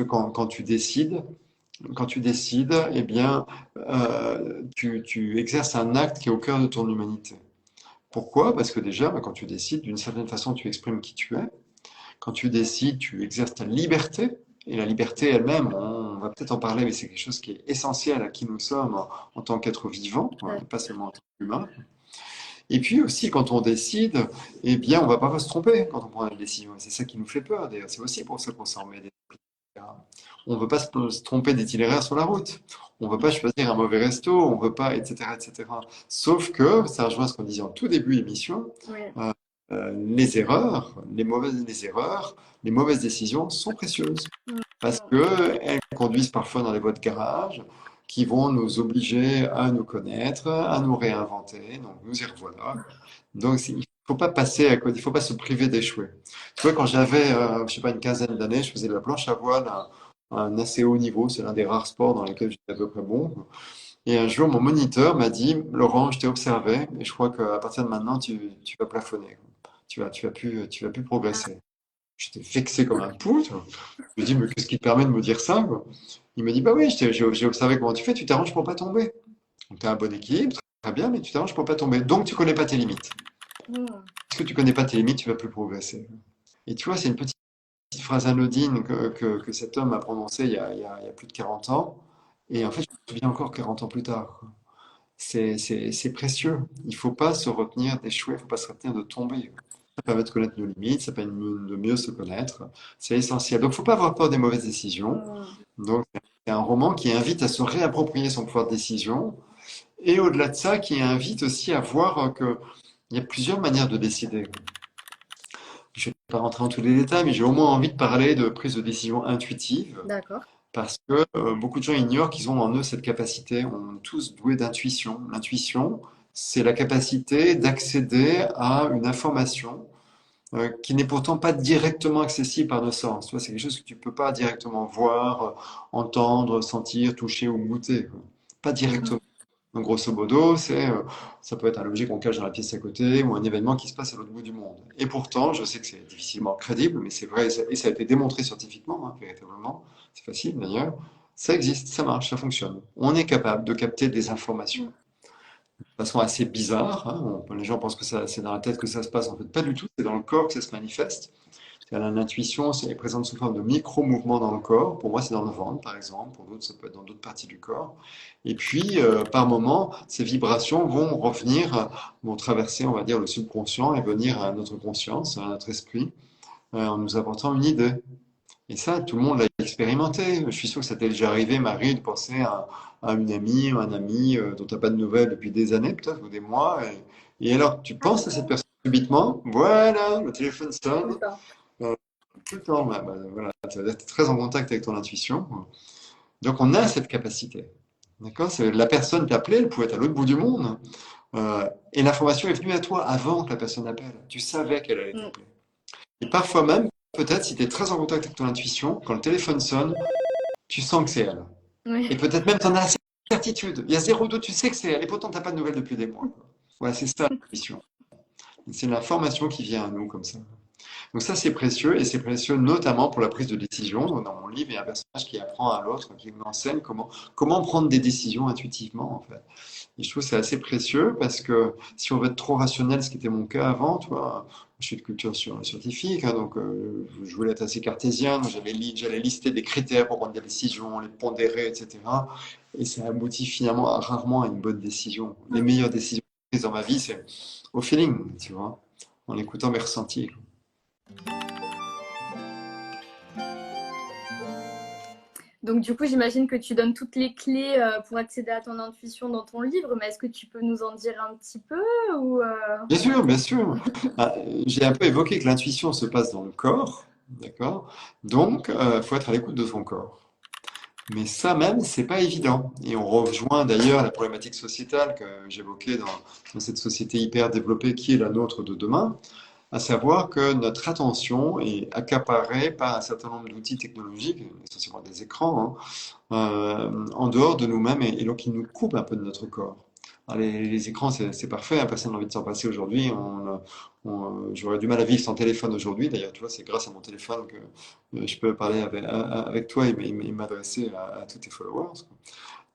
quand tu décides, eh bien, tu exerces un acte qui est au cœur de ton humanité. Pourquoi? Parce que déjà, quand tu décides, d'une certaine façon, tu exprimes qui tu es. Quand tu décides, tu exerces ta liberté. Et la liberté elle-même, on va peut-être en parler, mais c'est quelque chose qui est essentiel à qui nous sommes en tant qu'être vivant, Ouais. pas seulement en tant qu'humain. Et puis aussi, quand on décide, eh bien, on va pas se tromper quand on prend une décision. Et c'est ça qui nous fait peur, d'ailleurs. C'est aussi pour ça qu'on s'en met des itinéraires. On ne veut pas se tromper d'itinéraire sur la route. On ne veut pas choisir un mauvais resto, on ne veut pas, etc., etc. Sauf que, ça rejoint ce qu'on disait en tout début d'émission, Ouais. euh, les erreurs, les mauvaises décisions sont précieuses Mm. parce qu'elles conduisent parfois dans les voies de garage qui vont nous obliger à nous connaître, à nous réinventer. Donc nous y revoilà. Donc il ne faut pas passer à côté, il ne faut pas se priver d'échouer. Tu vois, quand j'avais, je sais pas, une quinzaine d'années, je faisais de la planche à voile à un assez haut niveau. C'est l'un des rares sports dans lesquels j'étais à peu près bon. Et un jour, mon moniteur m'a dit, Laurent, je t'ai observé et je crois qu'à partir de maintenant, tu vas plafonner. Tu vas plus progresser. J'étais vexé comme un poutre. Je lui ai dit, mais qu'est-ce qui te permet de me dire ça, quoi? Il me dit, bah oui, j'ai observé comment tu fais, tu t'arranges pour pas tomber. Donc, tu as un bon équilibre, très bien, mais tu t'arranges pour pas tomber. Donc, tu connais pas tes limites. Mm. Parce que tu connais pas tes limites, tu vas plus progresser. Et tu vois, c'est une petite phrase anodine que cet homme a prononcée il y a plus de 40 ans. Et en fait, je me souviens encore 40 ans plus tard, quoi. C'est précieux. Il ne faut pas se retenir d'échouer, il ne faut pas se retenir de tomber. Ça permet de connaître nos limites, ça permet de mieux se connaître. C'est essentiel. Donc, il ne faut pas avoir peur des mauvaises décisions. Mm. Donc, c'est un roman qui invite à se réapproprier son pouvoir de décision. Et au-delà de ça, qui invite aussi à voir qu'il y a plusieurs manières de décider. Je ne vais pas rentrer dans tous les détails, mais j'ai au moins envie de parler de prise de décision intuitive. D'accord. Parce que beaucoup de gens ignorent qu'ils ont en eux cette capacité. On est tous doués d'intuition. L'intuition, c'est la capacité d'accéder à une information qui n'est pourtant pas directement accessible par nos sens. Tu vois, c'est quelque chose que tu ne peux pas directement voir, entendre, sentir, toucher ou goûter, quoi. Pas Mm. directement. Donc, grosso modo, ça peut être un objet qu'on cache dans la pièce à côté ou un événement qui se passe à l'autre bout du monde. Et pourtant, je sais que c'est difficilement crédible, mais c'est vrai, et ça a été démontré scientifiquement, hein, véritablement. C'est facile d'ailleurs. Ça existe, ça marche, ça fonctionne. On est capable de capter des informations Mm. de façon assez bizarre, hein. Les gens pensent que c'est dans la tête que ça se passe. En fait, pas du tout. C'est dans le corps que ça se manifeste. L'intuition, c'est présente sous forme de micro-mouvements dans le corps. Pour moi, c'est dans le ventre, par exemple. Pour d'autres, ça peut être dans d'autres parties du corps. Et puis, par moment, ces vibrations vont revenir, vont traverser, on va dire, le subconscient et venir à notre conscience, à notre esprit, en nous apportant une idée. Et ça, tout le monde l'a expérimenté. Je suis sûr que ça t'est déjà arrivé, Marie, de penser à une amie ou un ami dont tu n'as pas de nouvelles depuis des années, peut-être, ou des mois. Et alors, tu penses à cette personne subitement, voilà, le téléphone Tout le sonne. temps. euh, Tout le temps, voilà, tu vas être très en contact avec ton intuition. Donc, on a cette capacité. D'accord? La personne t'appelait, elle pouvait être à l'autre bout du monde. Et l'information est venue à toi avant que la personne appelle. Tu savais qu'elle allait Mm. t'appeler. Et parfois même, peut-être, si tu es très en contact avec ton intuition, quand le téléphone sonne, tu sens que c'est elle. Ouais. Et peut-être même tu en as la certitude. Il y a zéro doute, tu sais que c'est elle. Et pourtant, tu n'as pas de nouvelles depuis des mois, quoi. Voilà, c'est ça l'intuition. C'est l'information qui vient à nous comme ça. Donc ça, c'est précieux, et c'est précieux notamment pour la prise de décision. Dans mon livre, il y a un personnage qui apprend à l'autre, qui nous enseigne comment prendre des décisions intuitivement, en fait. Et je trouve que c'est assez précieux parce que si on veut être trop rationnel, ce qui était mon cas avant, tu vois, je suis de culture scientifique, hein, donc je voulais être assez cartésien, donc j'allais lister des critères pour prendre des décisions, les pondérer, etc. Et ça aboutit finalement rarement à une bonne décision. Les meilleures décisions prises dans ma vie, c'est au feeling, tu vois, en écoutant mes ressentis. Donc du coup, j'imagine que tu donnes toutes les clés pour accéder à ton intuition dans ton livre, mais est-ce que tu peux nous en dire un petit peu ou Bien sûr, bien sûr. Ah, j'ai un peu évoqué que l'intuition se passe dans le corps, d'accord? Donc, il faut être à l'écoute de son corps. Mais ça même, c'est pas évident. Et on rejoint d'ailleurs la problématique sociétale que j'évoquais dans cette société hyper développée qui est la nôtre de demain, à savoir que notre attention est accaparée par un certain nombre d'outils technologiques, essentiellement des écrans, en dehors de nous-mêmes, et donc ils nous coupent un peu de notre corps. Alors, les écrans, c'est parfait, hein, personne n'a envie de s'en passer aujourd'hui. J'aurais du mal à vivre sans téléphone aujourd'hui. D'ailleurs, tu vois, c'est grâce à mon téléphone que je peux parler avec toi et m'adresser à tous tes followers.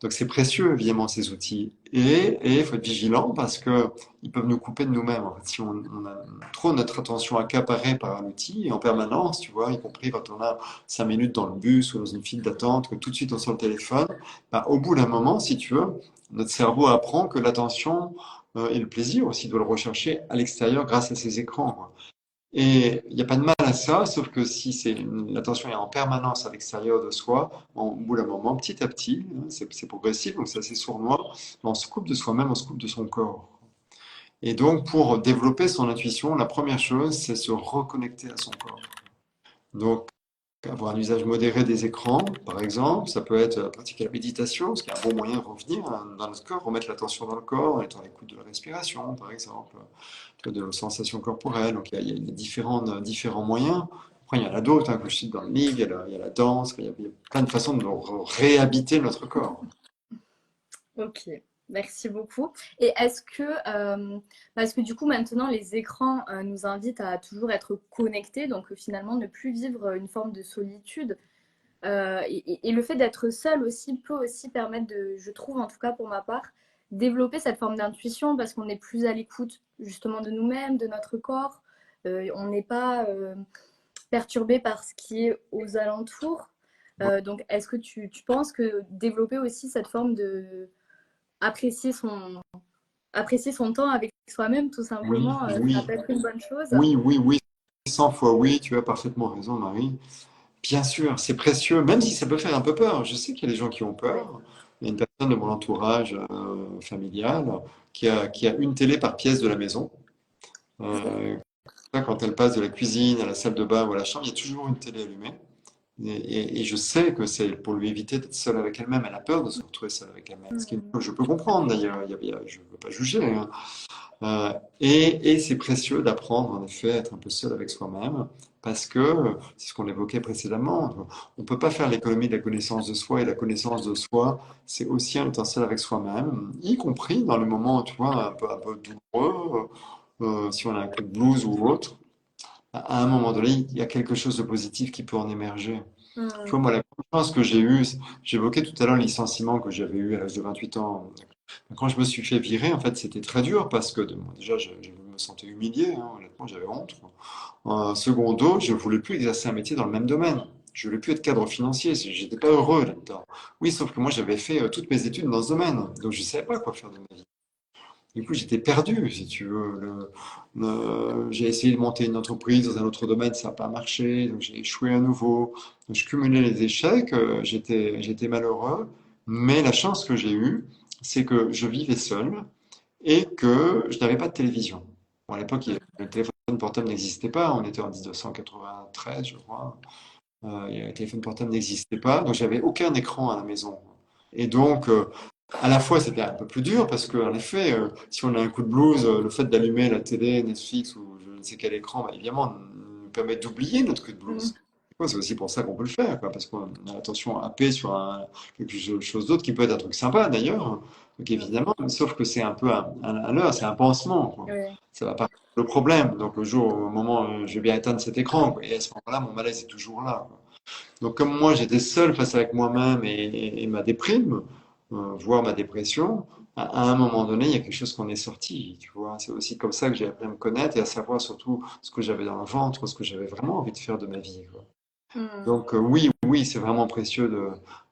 Donc c'est précieux, évidemment, ces outils. Et il faut être vigilant parce que ils peuvent nous couper de nous-mêmes. En fait, si on a trop notre attention accaparée par un outil et en permanence, tu vois, y compris quand on a 5 minutes dans le bus ou dans une file d'attente, que tout de suite on sort le téléphone, bah, au bout d'un moment, si tu veux, notre cerveau apprend que l'attention et le plaisir aussi doit le rechercher à l'extérieur grâce à ces écrans, quoi. Et il n'y a pas de mal à ça, sauf que si l'attention est en permanence à l'extérieur de soi, au bout d'un moment, petit à petit, hein, c'est progressif, donc c'est assez sournois, on se coupe de soi-même, on se coupe de son corps. Et donc, pour développer son intuition, la première chose, c'est se reconnecter à son corps. Donc, avoir un usage modéré des écrans, par exemple, ça peut être pratiquer la méditation, ce qui est un bon moyen de revenir dans notre corps, remettre l'attention dans le corps, en étant à l'écoute de la respiration, par exemple, de nos sensations corporelles. Donc il y a différents moyens. Après, il y en a d'autres, hein, que je cite dans le livre, il y a la danse, il y a plein de façons de réhabiter notre corps. Ok, merci beaucoup. Et parce que du coup maintenant les écrans nous invitent à toujours être connectés, donc finalement ne plus vivre une forme de solitude. Et le fait d'être seul aussi peut aussi permettre de, je trouve en tout cas pour ma part, développer cette forme d'intuition parce qu'on est plus à l'écoute justement de nous-mêmes, de notre corps. On n'est pas perturbé par ce qui est aux alentours. Donc est-ce que tu penses que développer aussi cette forme de apprécier apprécier son temps avec soi-même, tout Oui, simplement, ça oui, peut être une bonne chose. oui, 100 fois oui, tu as parfaitement raison, Marie. Bien sûr, c'est précieux, même si ça peut faire un peu peur. Je sais qu'il y a des gens qui ont Oui. peur. Il y a une personne de mon entourage familial qui a une télé par pièce de la maison. Euh, Quand elle passe de la cuisine à la salle de bain ou à la chambre, il y a toujours une télé allumée. Et je sais que c'est pour lui éviter d'être seule avec elle-même. Elle a peur de se retrouver seule avec elle-même. Ce qui est, je peux comprendre d'ailleurs. Je ne veux pas juger, hein. Et c'est précieux d'apprendre en effet à être un peu seul avec soi-même. Parce que, c'est ce qu'on évoquait précédemment, on ne peut pas faire l'économie de la connaissance de soi. Et la connaissance de soi, c'est aussi en étant seul avec soi-même, y compris dans le moment, tu vois, un peu douloureux, si on a un coup de blues ou autre. À un moment donné, il y a quelque chose de positif qui peut en émerger. Tu vois, Mm. moi, la confiance que j'ai eue, j'évoquais tout à l'heure le licenciement que j'avais eu à l'âge de 28 ans. Quand je me suis fait virer, en fait, c'était très dur parce que bon, déjà, je me sentais humilié, hein, honnêtement, j'avais honte. Secondo, je voulais plus exercer un métier dans le même domaine. Je voulais plus être cadre financier, j'étais pas heureux là-dedans. Oui, sauf que moi, j'avais fait toutes mes études dans ce domaine, donc je savais pas quoi faire de ma vie. Du coup, j'étais perdu, si tu veux. J'ai essayé de monter une entreprise dans un autre domaine, ça n'a pas marché, donc j'ai échoué à nouveau. Donc, je cumulais les échecs, j'étais malheureux, mais la chance que j'ai eue, c'est que je vivais seul et que je n'avais pas de télévision. Bon, à l'époque, le téléphone portable n'existait pas, on était en 1993, je crois. Le téléphone portable n'existait pas, donc j'avais aucun écran à la maison. Et donc, à la fois, c'était un peu plus dur parce qu'en effet, si on a un coup de blues, le fait d'allumer la télé, Netflix ou je ne sais quel écran, bah, évidemment, nous permet d'oublier notre coup de Mm. blues. Ouais, c'est aussi pour ça qu'on peut le faire, quoi, parce qu'on a l'attention happée sur quelque chose d'autre qui peut être un truc sympa d'ailleurs. Donc évidemment, sauf que c'est un peu un leurre, c'est un pansement, quoi. Oui. Ça va pas résoudre le problème. Donc au moment, je vais bien éteindre cet écran, quoi. Et à ce moment-là, mon malaise est toujours là, quoi. Donc comme moi, j'étais seul face avec moi-même et ma déprime, voire ma dépression, à un moment donné, il y a quelque chose qu'on est sorti, tu vois. C'est aussi comme ça que j'ai appris à me connaître et à savoir surtout ce que j'avais dans le ventre, ce que j'avais vraiment envie de faire de ma vie, quoi. Mm. Donc oui, c'est vraiment précieux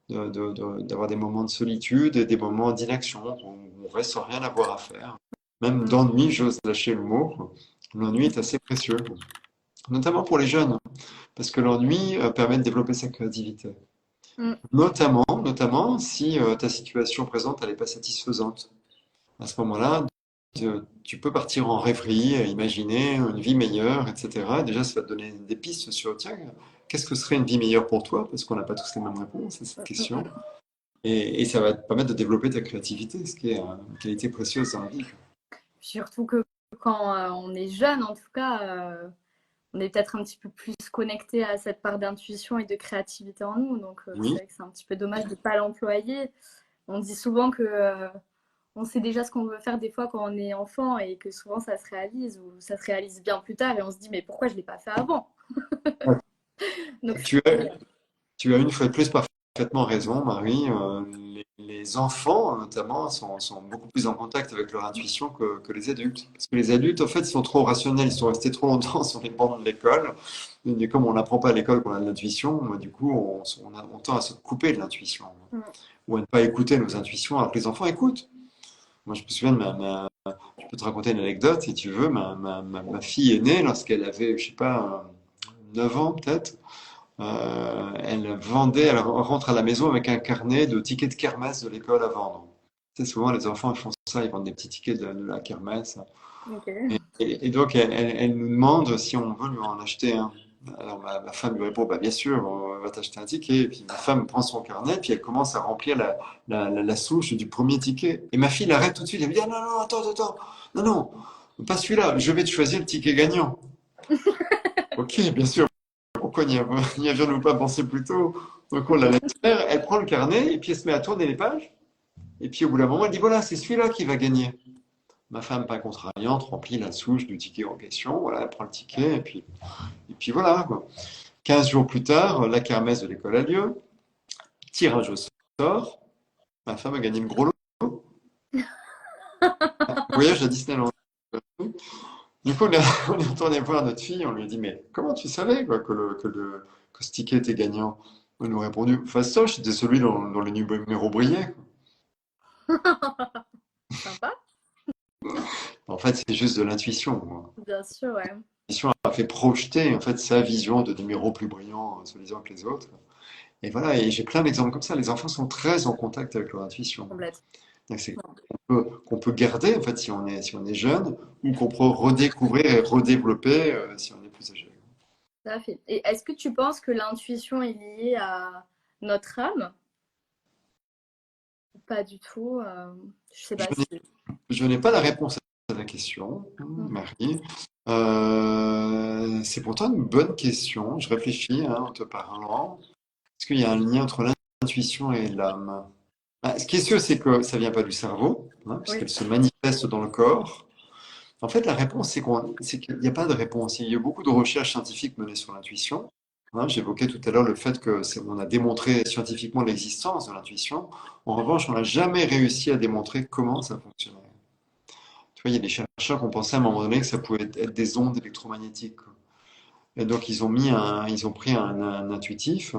d'avoir des moments de solitude et des moments d'inaction où on reste sans rien avoir à faire. Même Mm. d'ennui, j'ose lâcher le mot. L'ennui est assez précieux, notamment pour les jeunes, parce que l'ennui permet de développer sa créativité. Mm. Notamment si ta situation présente elle n'est pas satisfaisante. À ce moment-là, tu peux partir en rêverie, imaginer une vie meilleure, etc. Déjà, ça va te donner des pistes sur, tiens, qu'est-ce que serait une vie meilleure pour toi? Parce qu'on n'a pas tous les mêmes réponses à cette question. Et ça va te permettre de développer ta créativité, ce qui est une qualité précieuse dans la vie. Surtout que quand on est jeune, en tout cas, on est peut-être un petit peu plus connecté à cette part d'intuition et de créativité en nous. Donc, c'est Oui, vrai que c'est un petit peu dommage de ne pas l'employer. On dit souvent que on sait déjà ce qu'on veut faire des fois quand on est enfant et que souvent ça se réalise ou ça se réalise bien plus tard et on se dit mais pourquoi je ne l'ai pas fait avant? Donc, tu as, tu as une fois de plus parfaitement raison, Marie. Les enfants, notamment, sont beaucoup plus en contact avec leur intuition que les adultes. Parce que les adultes, en fait, ils sont trop rationnels, ils sont restés trop longtemps sur les bancs de l'école. Et comme on n'apprend pas à l'école qu'on a de l'intuition, du coup, on tend à se couper de l'intuition. Ou à ne pas écouter nos intuitions, alors que les enfants écoutent. Moi, je me souviens je peux te raconter une anecdote, si tu veux. Ma fille est née lorsqu'elle avait, je sais pas, 9 ans peut-être. Elle rentre à la maison avec un carnet de tickets de kermesse de l'école à vendre. Tu sais, souvent les enfants ils font ça, ils vendent des petits tickets de la kermesse. ok. Et donc elle nous demande si on veut lui en acheter un. Alors ma femme lui répond, bah, bien sûr, on va t'acheter un ticket. Et puis ma femme prend son carnet, puis elle commence à remplir la souche du premier ticket. Et ma fille l'arrête tout de suite, elle me dit, ah, non, non, attends, non, non, pas celui-là, je vais te choisir le ticket gagnant. Ok, bien sûr. Pourquoi n'y avions-nous pas pensé plus tôt? Donc on la laisse faire, elle prend le carnet et puis elle se met à tourner les pages. Et puis au bout d'un moment, elle dit voilà, c'est celui-là qui va gagner. Ma femme, pas contrariante, remplit la souche du ticket en question. Voilà, elle prend le ticket et puis voilà, quoi. 15 jours plus tard, la kermesse de l'école a lieu. Tirage au sort. Ma femme a gagné le gros lot. Voyage à Disneyland. Du coup, on est retourné voir notre fille, on lui a dit, mais comment tu savais quoi, que ce ticket était gagnant? Elle nous a répondu, fastoche, c'était celui dont le numéro brillait. Sympa, En fait, c'est juste de l'intuition, moi. bien sûr, ouais, L'intuition a fait projeter en fait sa vision de numéro plus brillant, soi-disant que les autres. Et voilà, et j'ai plein d'exemples comme ça. Les enfants sont très en contact avec leur intuition. complètement. Donc c'est qu'on peut garder en fait si on est jeune, ou qu'on peut redécouvrir et redévelopper si on est plus âgé. Tout à fait. Et est-ce que tu penses que l'intuition est liée à notre âme? Pas du tout. Je sais Je pas n'ai si. je n'ai pas la réponse à la question, Mm. Marie. C'est pourtant une bonne question. Je réfléchis en te parlant. Est-ce qu'il y a un lien entre l'intuition et l'âme? Ce qui est sûr, c'est que ça vient pas du cerveau, Oui, puisqu'elle se manifeste dans le corps. En fait, la réponse, c'est qu'il n'y a pas de réponse. Il y a beaucoup de recherches scientifiques menées sur l'intuition. J'évoquais tout à l'heure le fait on a démontré scientifiquement l'existence de l'intuition. En revanche, on n'a jamais réussi à démontrer comment ça fonctionnait. Tu vois, il y a des chercheurs qui ont pensé à un moment donné que ça pouvait être des ondes électromagnétiques. Et donc, ils ont pris un intuitif,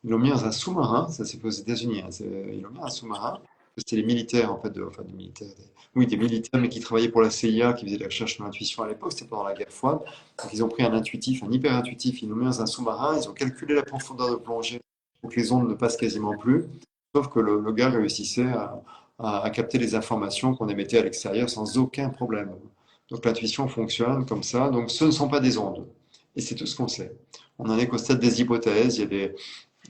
ils l'ont mis dans un sous-marin, ça c'est aux États-Unis, ils l'ont mis dans un sous-marin. C'était les militaires, en fait, enfin des militaires, oui, des militaires, mais qui travaillaient pour la CIA, qui faisaient de la recherche sur l'intuition à l'époque, c'était pendant la guerre froide. Donc, ils ont pris un intuitif, un hyper intuitif, ils l'ont mis dans un sous-marin, ils ont calculé la profondeur de plongée pour que les ondes ne passent quasiment plus, sauf que le gars réussissait à capter les informations qu'on émettait à l'extérieur sans aucun problème. Donc, l'intuition fonctionne comme ça, donc ce ne sont pas des ondes. Et c'est tout ce qu'on sait. On n'en est qu'au stade des hypothèses. Il y a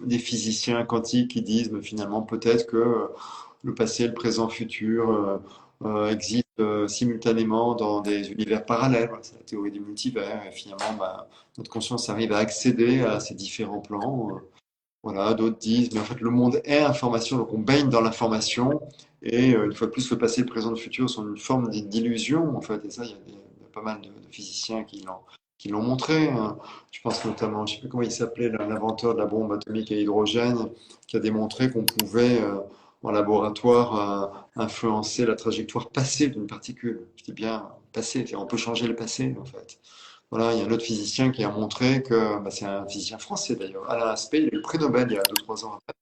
des physiciens quantiques qui disent, mais finalement, peut-être que le passé, le présent, le futur existent simultanément dans des univers parallèles. Voilà, c'est la théorie du multivers. Et finalement, notre conscience arrive à accéder à ces différents plans. Voilà, d'autres disent, mais en fait, le monde est information, donc on baigne dans l'information. Et une fois de plus, le passé, le présent, le futur sont une forme d'illusion, en fait. Et ça, il y a pas mal de physiciens qui l'ont montré, hein. Je pense notamment, je ne sais plus comment il s'appelait, l'inventeur de la bombe atomique à hydrogène, qui a démontré qu'on pouvait, en laboratoire, influencer la trajectoire passée d'une particule. Je dis bien passée, on peut changer le passé, en fait. Voilà, il y a un autre physicien qui a montré que, c'est un physicien français d'ailleurs, Alain Aspect, il a eu le prix Nobel il y a 2-3 ans après.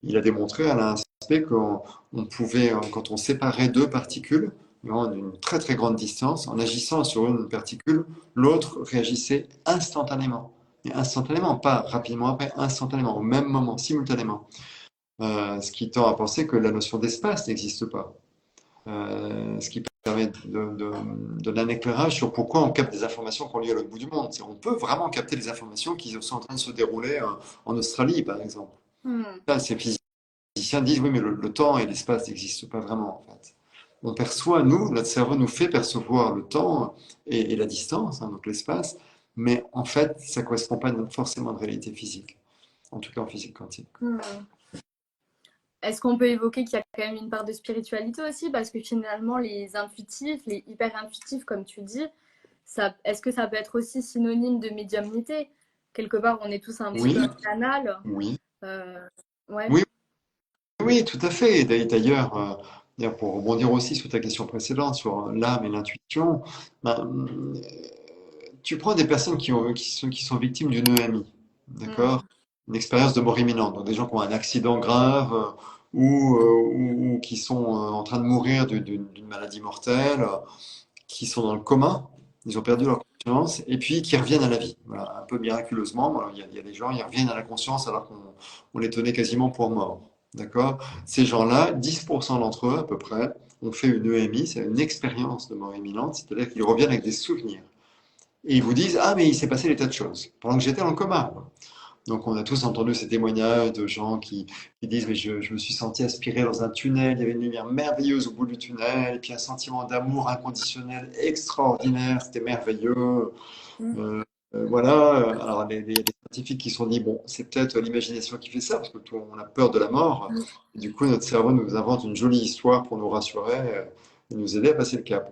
Il a démontré, Alain Aspect, qu'on pouvait, quand on séparait deux particules, d'une très très grande distance, en agissant sur une particule, l'autre réagissait instantanément. Et instantanément, pas rapidement après, instantanément, au même moment, simultanément. Ce qui tend à penser que la notion d'espace n'existe pas. Ce qui permet de donner un éclairage sur pourquoi on capte des informations qu'on lit à l'autre bout du monde. On peut vraiment capter les informations qui sont en train de se dérouler en Australie, par exemple. Hmm. Là, ces physiciens disent, oui, mais le temps et l'espace n'existent pas vraiment, en fait. On perçoit, nous, notre cerveau nous fait percevoir le temps et la distance, hein, donc l'espace, mais en fait, ça ne correspond pas forcément à une réalité physique, en tout cas en physique quantique. Hmm. Est-ce qu'on peut évoquer qu'il y a quand même une part de spiritualité aussi? Parce que finalement, les intuitifs, les hyper intuitifs, comme tu dis, est-ce que ça peut être aussi synonyme de médiumnité? Quelque part, on est tous un petit Oui, peu un canal. oui, Euh, ouais. oui, oui, tout à fait. Et d'ailleurs, pour rebondir aussi sur ta question précédente, sur l'âme et l'intuition, ben, tu prends des personnes qui sont victimes d'une EMI, d'accord? Hmm. Une expérience de mort imminente. Donc des gens qui ont un accident grave ou qui sont en train de mourir d'une maladie mortelle, qui sont dans le coma, ils ont perdu leur conscience, et puis qui reviennent à la vie. Voilà, un peu miraculeusement. Voilà, il y a des gens, ils reviennent à la conscience alors qu'on les tenait quasiment pour morts. D'accord? Ces gens-là, 10% d'entre eux à peu près, ont fait une EMI, c'est une expérience de mort imminente, c'est-à-dire qu'ils reviennent avec des souvenirs. Et ils vous disent, ah, mais il s'est passé des tas de choses pendant que j'étais dans le coma. Donc, on a tous entendu ces témoignages de gens qui disent, mais je me suis senti aspiré dans un tunnel, il y avait une lumière merveilleuse au bout du tunnel, et puis un sentiment d'amour inconditionnel extraordinaire, c'était merveilleux. Hmm. Euh, voilà. Alors, il y a des scientifiques qui se sont dit, bon, c'est peut-être l'imagination qui fait ça, parce que tout, on a peur de la mort. Et du coup, notre cerveau nous invente une jolie histoire pour nous rassurer et nous aider à passer le cap.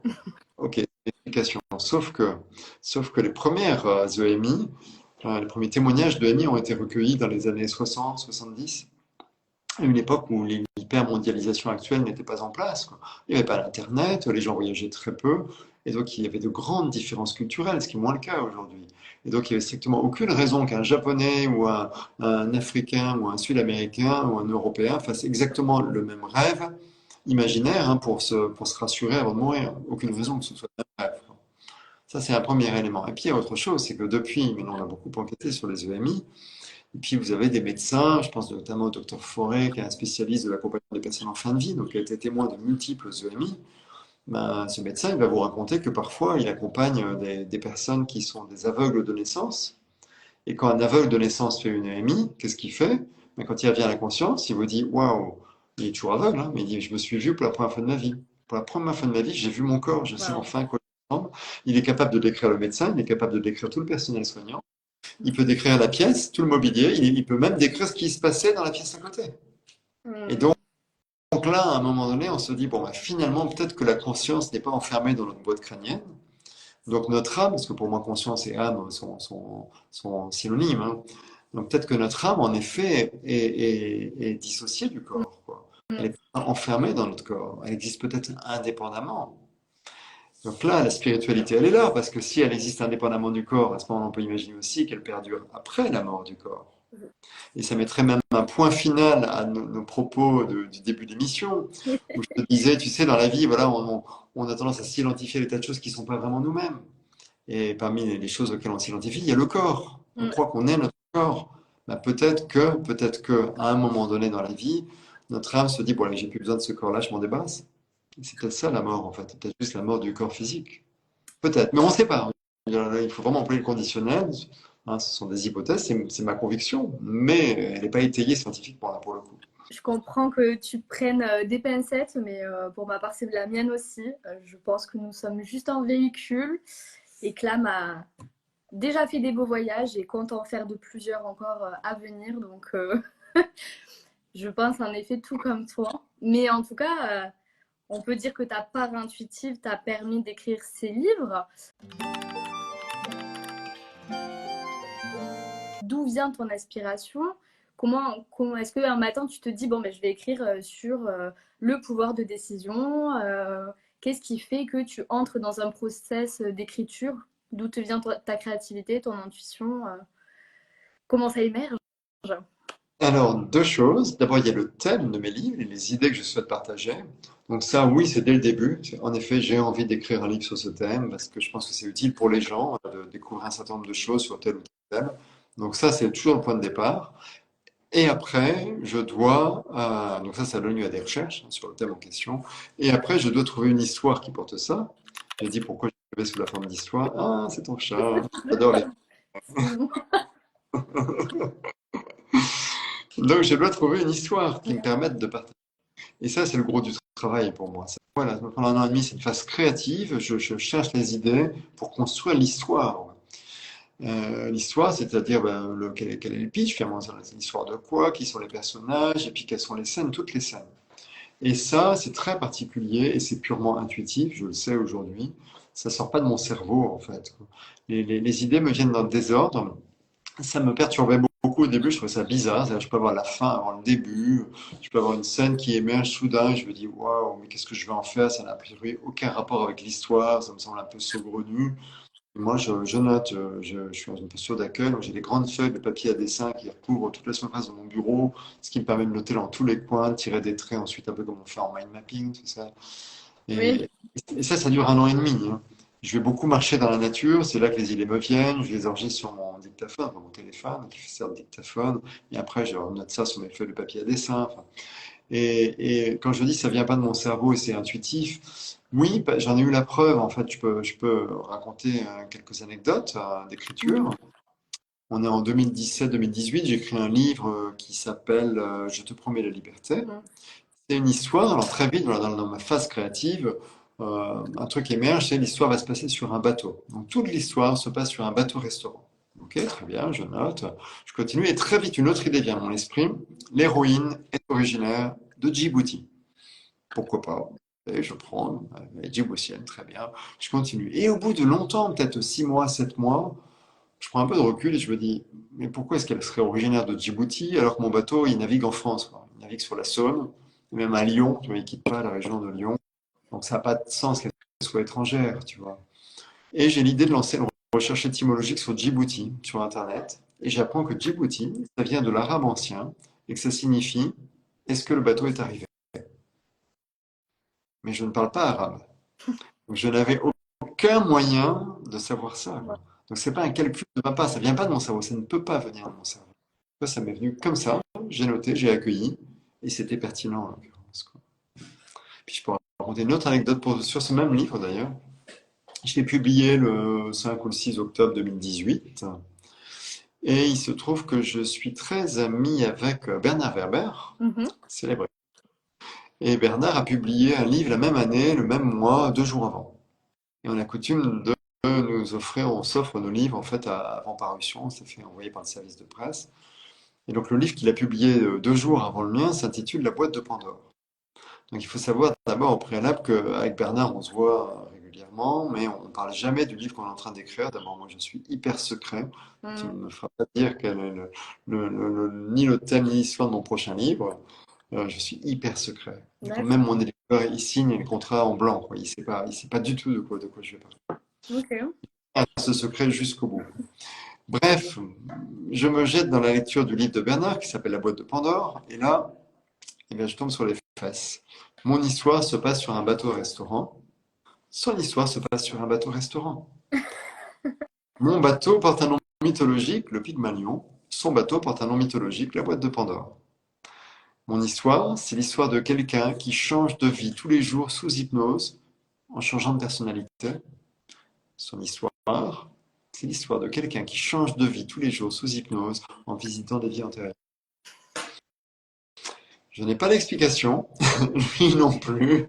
Ok, explication. Sauf que les premières EMI, les premiers témoignages de EMI ont été recueillis dans les années 60-70, à une époque où l'hypermondialisation actuelle n'était pas en place, quoi. Il n'y avait pas d'Internet, les gens voyageaient très peu, et donc il y avait de grandes différences culturelles, ce qui est moins le cas aujourd'hui. Et donc il n'y avait strictement aucune raison qu'un Japonais ou un Africain ou un Sud-Américain ou un Européen fasse exactement le même rêve imaginaire, hein, pour se rassurer avant de mourir. Aucune raison que ce soit le même rêve, quoi. Ça, c'est un premier élément. Et puis il y a autre chose, c'est que depuis, maintenant on a beaucoup enquêté sur les EMI, et puis vous avez des médecins, je pense notamment au docteur Forêt, qui est un spécialiste de l'accompagnement des personnes en fin de vie, donc qui a été témoin de multiples EMI. Ben, ce médecin, il va vous raconter que parfois, il accompagne des personnes qui sont des aveugles de naissance. Et quand un aveugle de naissance fait une EMI, qu'est-ce qu'il fait? Ben, quand il revient à la conscience, il vous dit, waouh, il est toujours aveugle, hein, mais il dit, je me suis vu pour la première fois de ma vie. Pour la première fois de ma vie, j'ai vu mon corps, je sais Wow. enfin quoi il ressemble. Il est capable de décrire le médecin, il est capable de décrire tout le personnel soignant. Il peut décrire la pièce, tout le mobilier, il peut même décrire ce qui se passait dans la pièce à côté. Et Hmm. donc là, à un moment donné, on se dit, bon, bah, finalement, peut-être que la conscience n'est pas enfermée dans notre boîte crânienne. Donc notre âme, parce que pour moi, conscience et âme sont synonymes, hein. Donc peut-être que notre âme, en effet, est dissociée du corps, quoi. Elle Hmm. est pas enfermée dans notre corps. Elle existe peut-être indépendamment. Donc là, la spiritualité, elle est là, parce que si elle existe indépendamment du corps, à ce moment, on peut imaginer aussi qu'elle perdure après la mort du corps. Et ça mettrait même un point final à nos propos du début d'émission, où je te disais, tu sais, dans la vie, voilà, on a tendance à s'identifier à des tas de choses qui ne sont pas vraiment nous-mêmes. Et parmi les choses auxquelles on s'identifie, il y a le corps. On Hmm. croit qu'on est notre corps. Ben, peut-être que, à un moment donné dans la vie, notre âme se dit, bon, allez, j'ai plus besoin de ce corps-là, je m'en débarrasse. C'est peut-être ça la mort, en fait. C'est peut-être juste la mort du corps physique. Peut-être, mais on ne sait pas. Il faut vraiment employer le conditionnel. Hein, ce sont des hypothèses, c'est ma conviction, mais elle n'est pas étayée scientifiquement, là, pour le coup. Je comprends que tu prennes des pincettes, mais pour ma part, c'est de la mienne aussi. Je pense que nous sommes juste un véhicule et Clam a déjà fait des beaux voyages et compte en faire de plusieurs encore à venir. Donc, je pense en effet tout comme toi. Mais en tout cas, on peut dire que ta part intuitive t'a permis d'écrire ces livres. D'où vient ton inspiration? Comment est-ce qu'un matin tu te dis, bon, ben, je vais écrire sur le pouvoir de décision? Qu'est-ce qui fait que tu entres dans un process d'écriture? D'où te vient ta créativité, ton intuition? Comment ça émerge? Alors, deux choses. D'abord, il y a le thème de mes livres et les idées que je souhaite partager. Donc ça, oui, c'est dès le début. En effet, j'ai envie d'écrire un livre sur ce thème parce que je pense que c'est utile pour les gens de découvrir un certain nombre de choses sur tel ou tel thème. Donc ça, c'est toujours le point de départ. Et après, je dois, donc ça donne lieu à des recherches sur le thème en question. Et après, je dois trouver une histoire qui porte ça. J'ai dit pourquoi je vais sous la forme d'histoire. Ah, c'est ton chat. J'adore les. Sinon, Donc, je dois trouver une histoire qui me permette de partager. Et ça, c'est le gros du travail pour moi. Voilà, pendant un an et demi, c'est une phase créative. Je cherche les idées pour construire l'histoire. L'histoire, c'est-à-dire ben, quel est le pitch, finalement, c'est l'histoire de quoi, qui sont les personnages, et puis quelles sont les scènes, toutes les scènes. Et ça, c'est très particulier et c'est purement intuitif, je le sais aujourd'hui. Ça sort pas de mon cerveau, en fait. Les idées me viennent dans le désordre. Ça me perturbait beaucoup au début, je trouvais ça bizarre. C'est-à-dire, je peux avoir la fin avant le début, je peux avoir une scène qui émerge soudain, et je me dis, waouh, mais qu'est-ce que je vais en faire? Ça n'a a priori aucun rapport avec l'histoire, ça me semble un peu saugrenu. Moi, je note, je suis dans une posture d'accueil, donc j'ai des grandes feuilles de papier à dessin qui recouvrent toute la surface de mon bureau, ce qui me permet de noter dans tous les coins, de tirer des traits ensuite, un peu comme on fait en mind mapping, tout ça. oui, Et ça dure un an et demi, hein. Je vais beaucoup marcher dans la nature, c'est là que les idées me viennent, je les enregistre sur mon dictaphone, enfin, mon téléphone, qui sert de dictaphone, et après je note ça sur mes feuilles de papier à dessin. Enfin, et quand je dis ça vient pas de mon cerveau et c'est intuitif, oui, j'en ai eu la preuve. En fait, je peux raconter quelques anecdotes d'écriture. On est en 2017-2018, j'ai écrit un livre qui s'appelle Je te promets la liberté. C'est une histoire, alors très vite, voilà, dans ma phase créative, un truc émerge, c'est l'histoire va se passer sur un bateau. Donc toute l'histoire se passe sur un bateau-restaurant. Ok, très bien, je note, je continue, et très vite une autre idée vient à mon esprit. L'héroïne est originaire de Djibouti. Pourquoi pas? Et je prends, elle est djiboutienne, très bien, je continue. Et au bout de longtemps, peut-être 6 mois, 7 mois, je prends un peu de recul et je me dis, mais pourquoi est-ce qu'elle serait originaire de Djibouti alors que mon bateau, il navigue en France, quoi. Il navigue sur la Saône, et même à Lyon, tu vois, il quitte pas la région de Lyon. Donc ça n'a pas de sens qu'elle soit étrangère, tu vois. Et j'ai l'idée de lancer une recherche étymologique sur Djibouti, sur Internet. Et j'apprends que Djibouti, ça vient de l'arabe ancien et que ça signifie est-ce que le bateau est arrivé? Mais je ne parle pas arabe. Donc je n'avais aucun moyen de savoir ça, quoi. Donc c'est pas un calcul de ma part, ça vient pas de mon cerveau, ça ne peut pas venir de mon cerveau. Ça m'est venu comme ça, j'ai noté, j'ai accueilli, et c'était pertinent en l'occurrence, quoi. Puis je peux raconter une autre anecdote sur ce même livre d'ailleurs. Je l'ai publié le 5 ou le 6 octobre 2018. Et il se trouve que je suis très ami avec Bernard Werber, mhm, célèbre. Et Bernard a publié un livre la même année, le même mois, 2 jours avant. Et on a coutume de nous offrir, on s'offre nos livres en fait avant parution, c'est fait envoyer par le service de presse. Et donc le livre qu'il a publié 2 jours avant le mien s'intitule La boîte de Pandore. Donc il faut savoir d'abord au préalable qu'avec Bernard on se voit régulièrement, mais on ne parle jamais du livre qu'on est en train d'écrire. D'abord moi je suis hyper secret, tu ne mm, me feras pas dire quel est ni le thème ni l'histoire de mon prochain livre. Je suis hyper secret. Et quand même d'accord, mon éditeur il signe le contrat en blanc, quoi. Il sait pas du tout de quoi je vais parler. ok. Ce secret jusqu'au bout. Bref, je me jette dans la lecture du livre de Bernard qui s'appelle La boîte de Pandore, et là, eh bien, je tombe sur les fesses. Mon histoire se passe sur un bateau-restaurant. Son histoire se passe sur un bateau-restaurant. Mon bateau porte un nom mythologique, le Pygmalion. Son bateau porte un nom mythologique, la boîte de Pandore. Mon histoire, c'est l'histoire de quelqu'un qui change de vie tous les jours sous hypnose, en changeant de personnalité. Son histoire, c'est l'histoire de quelqu'un qui change de vie tous les jours sous hypnose, en visitant des vies antérieures. Je n'ai pas d'explication, lui non plus.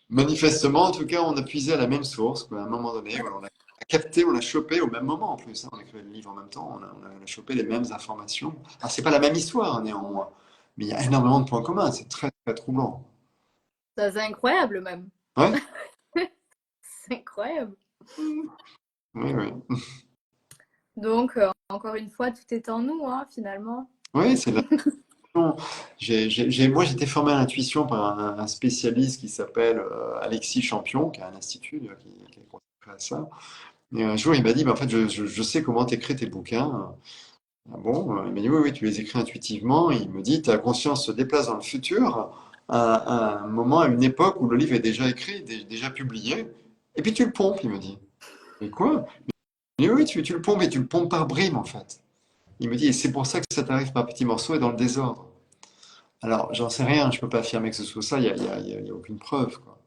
Manifestement, en tout cas, on a puisé à la même source, quoi. À un moment donné, voilà, on a capté, on a chopé au même moment en plus, hein. On écrivait le livre en même temps, on a chopé les mêmes informations. Alors, c'est pas la même histoire, hein, néanmoins, mais il y a énormément de points communs, c'est très, très troublant. Ça, c'est incroyable même. Ouais, C'est incroyable. oui, oui. Donc, encore une fois, tout est en nous, hein, finalement. Oui, c'est l'intuition. Moi, j'étais formé à l'intuition par un spécialiste qui s'appelle Alexis Champion, qui a un institut qui est consacré à ça. Et un jour, il m'a dit, bah, en fait, je sais comment t'écris tes bouquins. Ah bon? Il m'a dit, oui, oui, tu les écris intuitivement. Et il me dit, ta conscience se déplace dans le futur à un moment, à une époque où le livre est déjà écrit, déjà publié. Et puis tu le pompes, il me dit. Et quoi? Il dit, oui, tu le pompes et tu le pompes par bribes, en fait. Il me dit, et c'est pour ça que ça t'arrive par petits morceaux et dans le désordre. Alors, j'en sais rien, je peux pas affirmer que ce soit ça, il y a aucune preuve, quoi.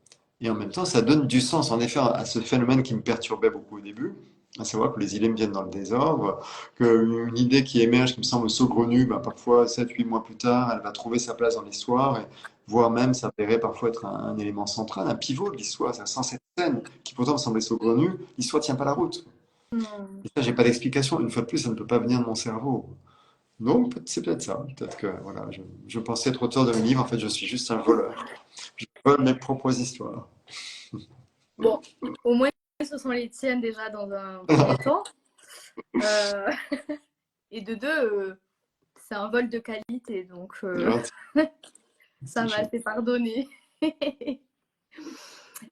Et en même temps, ça donne du sens, en effet, à ce phénomène qui me perturbait beaucoup au début, à savoir que les idées me viennent dans le désordre, qu'une idée qui émerge, qui me semble saugrenue, ben, parfois 7, 8 mois plus tard, elle va trouver sa place dans l'histoire, et voire même s'avérer parfois être un élément central, un pivot de l'histoire. Sans cette scène, qui pourtant me semblait saugrenue, l'histoire tient pas la route. Hmm. Et ça, j'ai pas d'explication. Une fois de plus, ça ne peut pas venir de mon cerveau. Donc, c'est peut-être ça. Peut-être que voilà, je pensais être auteur de mes livres. En fait, je suis juste un voleur. Je vole mes propres histoires. Bon, au moins, ce sont les tiennes déjà dans un premier temps. Euh, et de deux, c'est un vol de qualité, donc ça C'est m'a chouette. fait pardonner.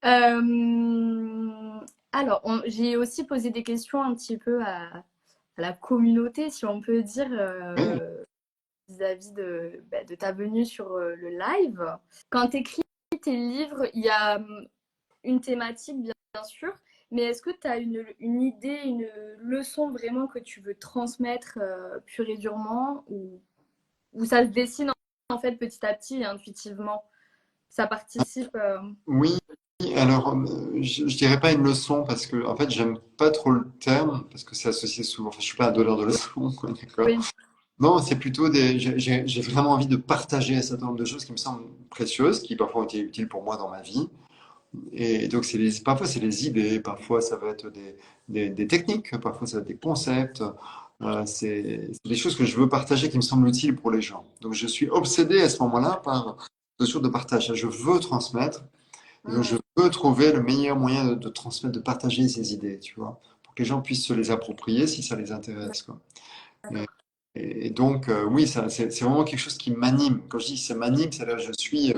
Euh, alors, j'ai aussi posé des questions un petit peu à la communauté, si on peut dire, Oui, vis-à-vis de ta venue sur le live. Quand tu écris tes livres, il y a une thématique, bien sûr, mais est-ce que tu as une idée, une leçon vraiment que tu veux transmettre pur et durement, ou ça se dessine en fait petit à petit et intuitivement? Ça participe. oui. Alors, je dirais pas une leçon parce que, en fait, j'aime pas trop le terme parce que c'est associé souvent. Enfin, je suis pas un donneur de leçons, quoi, d'accord? Oui. Non, c'est plutôt des. J'ai vraiment envie de partager un certain nombre de choses qui me semblent précieuses, qui parfois ont été utiles pour moi dans ma vie. Et donc, parfois, c'est les idées, parfois, ça va être des techniques, parfois, ça va être des concepts. C'est des choses que je veux partager qui me semblent utiles pour les gens. Donc, je suis obsédé à ce moment-là par ce chose de partage. Je veux transmettre, et donc je Mm. veux trouver le meilleur moyen de transmettre, de partager ces idées, tu vois, pour que les gens puissent se les approprier si ça les intéresse, quoi. Et, D'accord. et donc, oui, c'est vraiment quelque chose qui m'anime. Quand je dis ça m'anime, c'est-à-dire que je suis,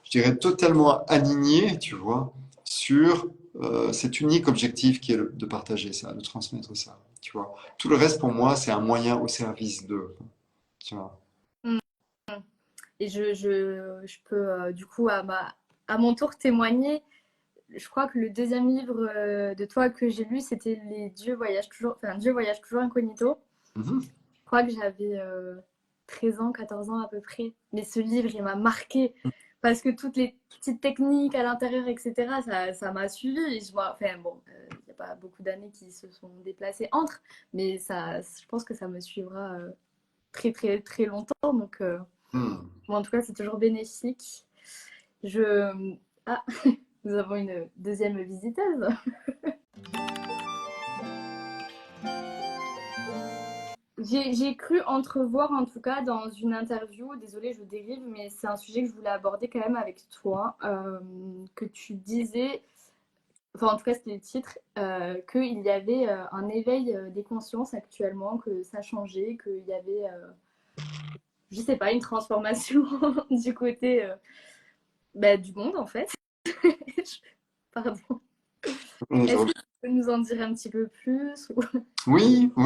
je dirais, totalement aligné, tu vois, sur cet unique objectif qui est de partager ça, de transmettre ça, tu vois. Tout le reste, pour moi, c'est un moyen au service d'eux, tu vois. Mm. Et je peux du coup à mon tour témoigner. Je crois que le deuxième livre de toi que j'ai lu, c'était Les Dieux voyagent toujours, enfin Dieu voyage toujours incognito. Mhm. Je crois que j'avais 13 ans, 14 ans à peu près. Mais ce livre, il m'a marqué parce que toutes les petites techniques à l'intérieur, etc., ça m'a suivi. Et enfin bon, il n'y a pas beaucoup d'années qui se sont déplacées entre, mais ça, je pense que ça me suivra très très très longtemps. Donc, Hmm. bon, en tout cas, c'est toujours bénéfique. Je... Ah, nous avons une deuxième visiteuse. J'ai cru entrevoir, en tout cas, dans une interview, désolée, je dérive, mais c'est un sujet que je voulais aborder quand même avec toi, que tu disais, enfin en tout cas c'était le titre, qu'il y avait un éveil des consciences actuellement, que ça changeait, qu'il y avait, je sais pas, une transformation du côté du monde en fait. Pardon. Est-ce que tu peux nous en dire un petit peu plus Oui, oui,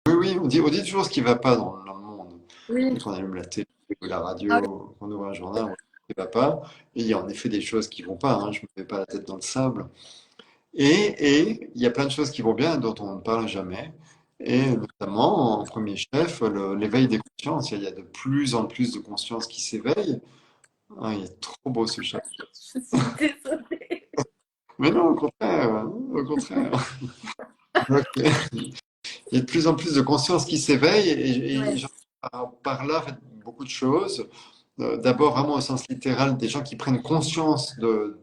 oui, oui, on dit toujours ce qui ne va pas dans le monde. Oui. Dès qu'on allume la télé ou la Ah oui. radio, qu'on ouvre un journal, on voit ce qui ne va pas. Et il y a en effet des choses qui ne vont pas, hein, je ne me mets pas la tête dans le sable. Et il y a plein de choses qui vont bien dont on ne parle jamais. Et notamment, en premier chef, l'éveil des consciences. Il y a de plus en plus de consciences qui s'éveillent. Ah, il est trop beau ce chat. Je suis désolée. Mais non, au contraire, hein, au contraire. Donc, il y a de plus en plus de conscience qui s'éveille et Ouais. j'entends par là en fait, beaucoup de choses. D'abord, vraiment au sens littéral, des gens qui prennent conscience de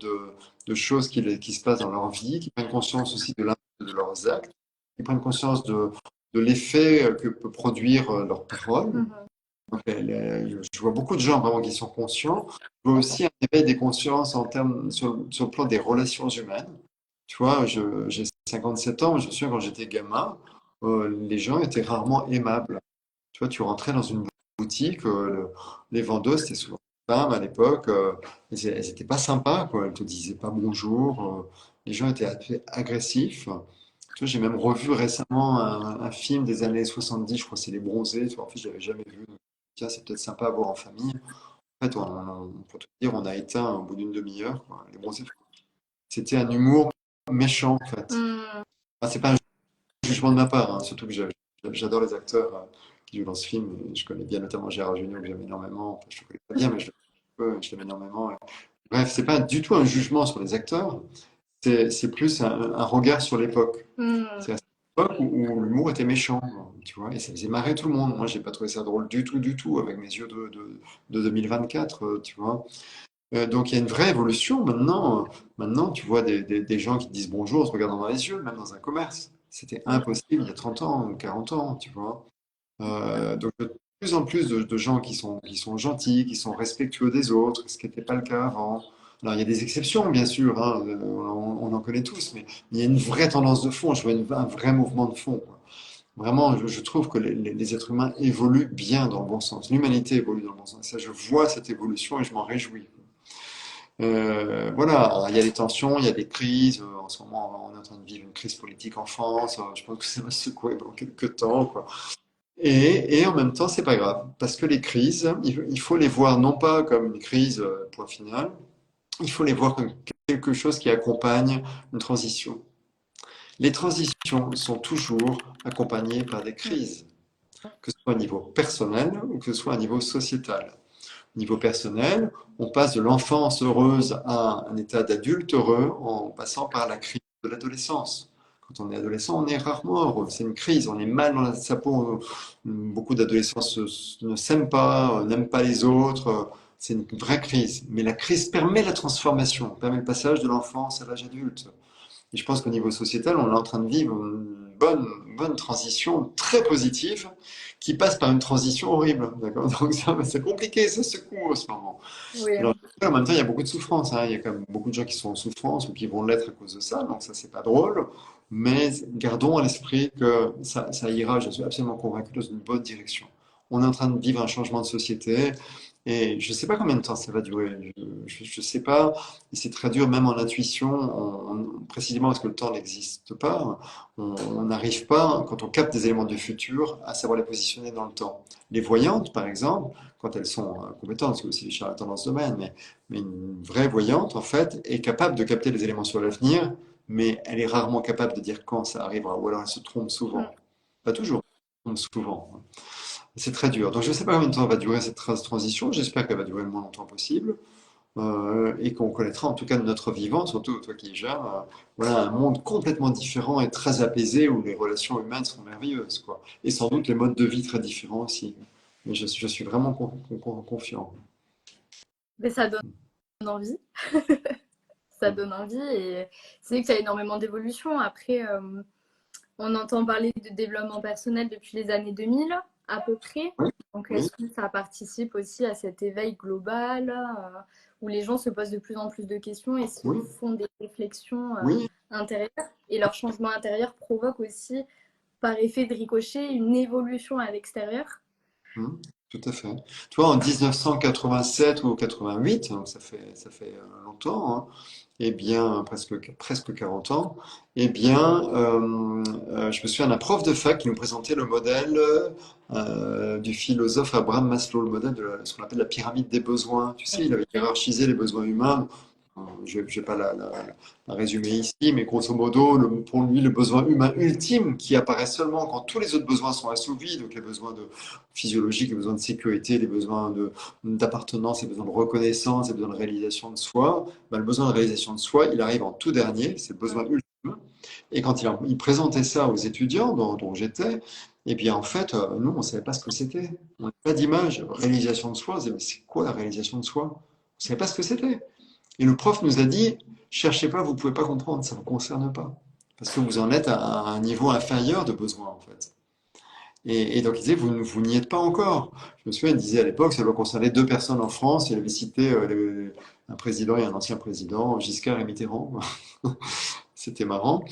choses qui se passent dans leur vie, qui prennent conscience aussi de l'impact de leurs actes, qui prennent conscience de l'effet que peut produire leur parole. Mhm. Donc, je vois beaucoup de gens vraiment qui sont conscients. Je vois aussi un éveil des consciences en termes, sur le plan des relations humaines. Tu vois, j'ai 57 ans, je me souviens quand j'étais gamin, les gens étaient rarement aimables. Tu vois, tu rentrais dans une boutique, les vendeuses, c'était souvent des femmes à l'époque, elles étaient pas sympas, quoi. Elles te disaient pas bonjour, les gens étaient assez agressifs. Tu vois, j'ai même revu récemment un film des années 70, je crois que c'est Les Bronzés, tu vois, en fait, je l'avais jamais vu. Donc, tiens, c'est peut-être sympa à voir en famille. En fait, pour te dire, on a éteint au bout d'une demi-heure, quoi. Les Bronzés, c'était un humour méchant, en fait. Hmm. Enfin, c'est pas un jugement de ma part, hein, surtout que j'adore les acteurs qui joue dans ce film. Et je connais bien notamment Gérard Jugnot, que j'aime énormément. Enfin, je le connais pas bien, mais je l'aime énormément. Bref, c'est pas du tout un jugement sur les acteurs, c'est plus un regard sur l'époque. Mm. C'est à cette époque où l'humour était méchant, tu vois, et ça faisait marrer tout le monde. Moi, j'ai pas trouvé ça drôle du tout, avec mes yeux de 2024, tu vois. Donc il y a une vraie évolution maintenant. Maintenant, tu vois des gens qui te disent bonjour en se regardant dans les yeux, même dans un commerce. C'était impossible il y a 30 ans ou 40 ans, tu vois. Donc de plus en plus de gens qui sont gentils, qui sont respectueux des autres, ce qui n'était pas le cas avant. Alors il y a des exceptions, bien sûr, hein, on en connaît tous, mais il y a une vraie tendance de fond, je vois un vrai mouvement de fond, quoi. Vraiment, je trouve que les êtres humains évoluent bien dans le bon sens. L'humanité évolue dans le bon sens. Ça, je vois cette évolution et je m'en réjouis. Voilà, alors, il y a des tensions, il y a des crises. En ce moment, on est en train de vivre une crise politique en France. Je pense que ça va se secouer dans quelques temps, quoi. Et en même temps, c'est pas grave, parce que les crises, il faut les voir non pas comme une crise, point final, il faut les voir comme quelque chose qui accompagne une transition. Les transitions sont toujours accompagnées par des crises, que ce soit au niveau personnel ou que ce soit au niveau sociétal. Au niveau personnel, on passe de l'enfance heureuse à un état d'adulte heureux en passant par la crise de l'adolescence. Quand on est adolescent, on est rarement heureux. C'est une crise, on est mal dans sa peau. Beaucoup d'adolescents ne s'aiment pas, n'aiment pas les autres. C'est une vraie crise. Mais la crise permet la transformation, permet le passage de l'enfance à l'âge adulte. Et je pense qu'au niveau sociétal, on est en train de vivre une bonne transition très positive qui passe par une transition horrible. D'accord? Donc c'est compliqué, ça secoue en ce moment. Oui. Alors, en même temps, il y a beaucoup de souffrance, hein. Il y a quand même beaucoup de gens qui sont en souffrance ou qui vont l'être à cause de ça. Donc ça, c'est pas drôle. Mais gardons à l'esprit que ça ira, je suis absolument convaincu, dans une bonne direction. On est en train de vivre un changement de société. Et je ne sais pas combien de temps ça va durer. Je ne sais pas. Et c'est très dur, même en intuition, précisément parce que le temps n'existe pas. On n'arrive pas, quand on capte des éléments du futur, à savoir les positionner dans le temps. Les voyantes, par exemple, quand elles sont compétentes, parce que aussi les charlatans dans ce domaine, mais une vraie voyante, en fait, est capable de capter les éléments sur l'avenir, mais elle est rarement capable de dire quand ça arrivera, ou alors elle se trompe Mm. souvent. Pas toujours, elle se trompe souvent. C'est très dur. Donc je ne sais pas combien de temps va durer cette transition. J'espère qu'elle va durer le moins longtemps possible et qu'on connaîtra en tout cas de notre vivant, surtout toi qui es jeune, voilà, un monde complètement différent et très apaisé où les relations humaines sont merveilleuses, quoi. Et sans doute les modes de vie très différents aussi. Mais je suis vraiment confiant. Mais ça donne envie. Ça donne envie et c'est vrai qu'il y a énormément d'évolution. Après, on entend parler de développement personnel depuis les années 2000 à peu près. Oui, Donc, oui, est-ce que ça participe aussi à cet éveil global où les gens se posent de plus en plus de questions et se oui, font des réflexions oui. intérieures? Et leur changement intérieur provoque aussi, par effet de ricochet, une évolution à l'extérieur. Tout à fait. Tu vois, en 1987 ou 88, donc ça fait longtemps, hein, eh bien, presque 40 ans, eh bien, je me souviens d'un prof de fac qui nous présentait le modèle du philosophe Abraham Maslow, le modèle de ce qu'on appelle la pyramide des besoins. Tu sais, il avait hiérarchisé les besoins humains. Je ne vais pas la résumer ici, mais grosso modo, pour lui, le besoin humain ultime qui apparaît seulement quand tous les autres besoins sont assouvis, donc les besoins physiologiques, les besoins de sécurité, les besoins d'appartenance, les besoins de reconnaissance, les besoins de réalisation de soi, ben, le besoin de réalisation de soi, il arrive en tout dernier, c'est le besoin ultime. Et quand il présentait ça aux étudiants dont j'étais, eh bien en fait, nous, on ne savait pas ce que c'était. On n'avait pas d'image. Réalisation de soi, on se disait, mais c'est quoi la réalisation de soi? On ne savait pas ce que c'était. Et le prof nous a dit, cherchez pas, vous pouvez pas comprendre, ça ne vous concerne pas. Parce que vous en êtes à un niveau inférieur de besoin, en fait. Et donc il disait, vous n'y êtes pas encore. Je me souviens, il disait à l'époque, ça doit concerner deux personnes en France. Il avait cité un président et un ancien président, Giscard et Mitterrand. C'était marrant.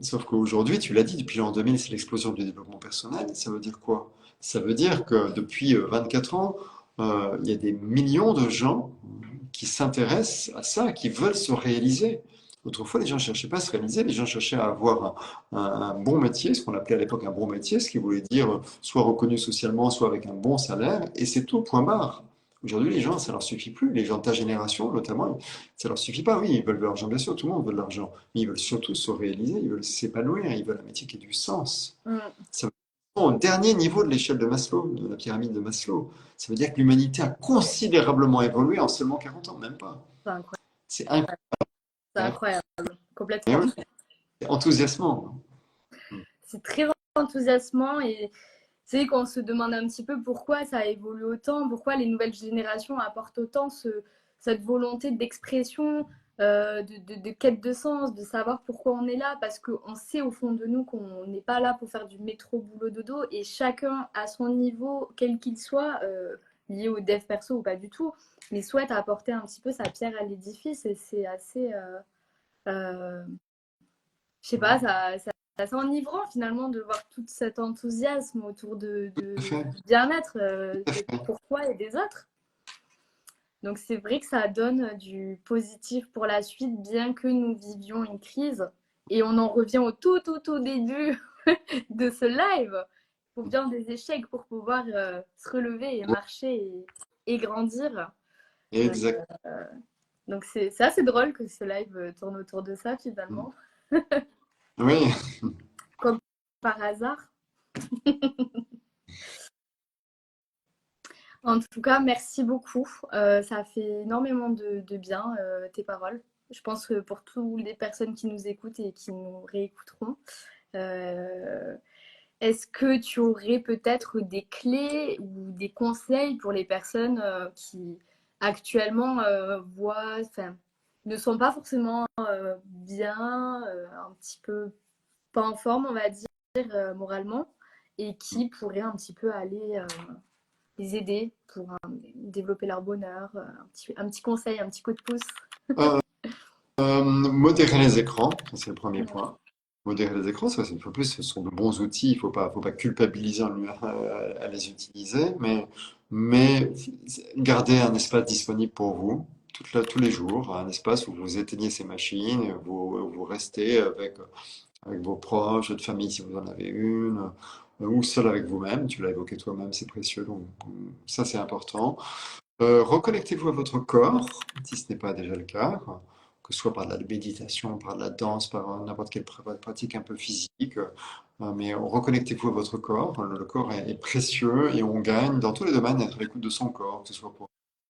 Sauf qu'aujourd'hui, tu l'as dit, depuis l'an 2000, c'est l'explosion du développement personnel. Ça veut dire quoi? Ça veut dire que depuis 24 ans, il y a des millions de gens qui s'intéressent à ça, qui veulent se réaliser. Autrefois, les gens ne cherchaient pas à se réaliser, les gens cherchaient à avoir un bon métier, ce qu'on appelait à l'époque un bon métier, ce qui voulait dire soit reconnu socialement, soit avec un bon salaire, et c'est tout, point barre. Aujourd'hui, les gens, ça leur suffit plus. Les gens de ta génération, notamment, ça leur suffit pas. Oui, ils veulent de l'argent, bien sûr, tout le monde veut de l'argent, mais ils veulent surtout se réaliser, ils veulent s'épanouir, ils veulent un métier qui ait du sens. Mm. Ça veut au dernier niveau de l'échelle de Maslow, de la pyramide de Maslow. Ça veut dire que l'humanité a considérablement évolué en seulement 40 ans, même pas. C'est incroyable. C'est C'est incroyable. incroyable. Et Complètement. oui, c'est enthousiasmant. C'est très enthousiasmant et c'est qu'on se demande un petit peu pourquoi ça évolue autant, pourquoi les nouvelles générations apportent autant cette volonté d'expression, de quête de sens, de savoir pourquoi on est là, parce qu'on sait au fond de nous qu'on n'est pas là pour faire du métro boulot dodo et chacun à son niveau, quel qu'il soit, lié au dev perso ou pas du tout, mais souhaite apporter un petit peu sa pierre à l'édifice et c'est assez... euh, je sais pas, c'est assez enivrant finalement de voir tout cet enthousiasme autour Tout à fait. du bien-être Tout à fait. pour toi et des autres. Donc c'est vrai que ça donne du positif pour la suite, bien que nous vivions une crise. Et on en revient au tout début de ce live. Il faut bien des échecs pour pouvoir se relever et marcher et grandir. Exact. Donc c'est assez drôle que ce live tourne autour de ça finalement, Oui. comme par hasard. En tout cas, merci beaucoup. Ça fait énormément de bien, tes paroles. Je pense que pour toutes les personnes qui nous écoutent et qui nous réécouteront, euh, est-ce que tu aurais peut-être des clés ou des conseils pour les personnes qui actuellement enfin, ne sont pas forcément bien, un petit peu pas en forme, on va dire, moralement, et qui pourraient un petit peu aller les aider pour développer leur bonheur, un petit conseil, un petit coup de pouce. Euh, Modérer les écrans, ça, c'est le premier point. Modérer les écrans, ça, en plus, ce sont de bons outils, faut pas culpabiliser à les utiliser, mais garder un espace disponible pour vous, tous les jours, un espace où vous éteignez ces machines, vous restez avec vos proches, votre famille si vous en avez une, ou seul avec vous-même, tu l'as évoqué toi-même, c'est précieux, donc ça c'est important. Reconnectez-vous à votre corps, si ce n'est pas déjà le cas, que ce soit par de la méditation, par de la danse, par n'importe quelle pratique un peu physique. Mais reconnectez-vous à votre corps. Le corps est précieux et on gagne dans tous les domaines à être à l'écoute de son corps, que ce soit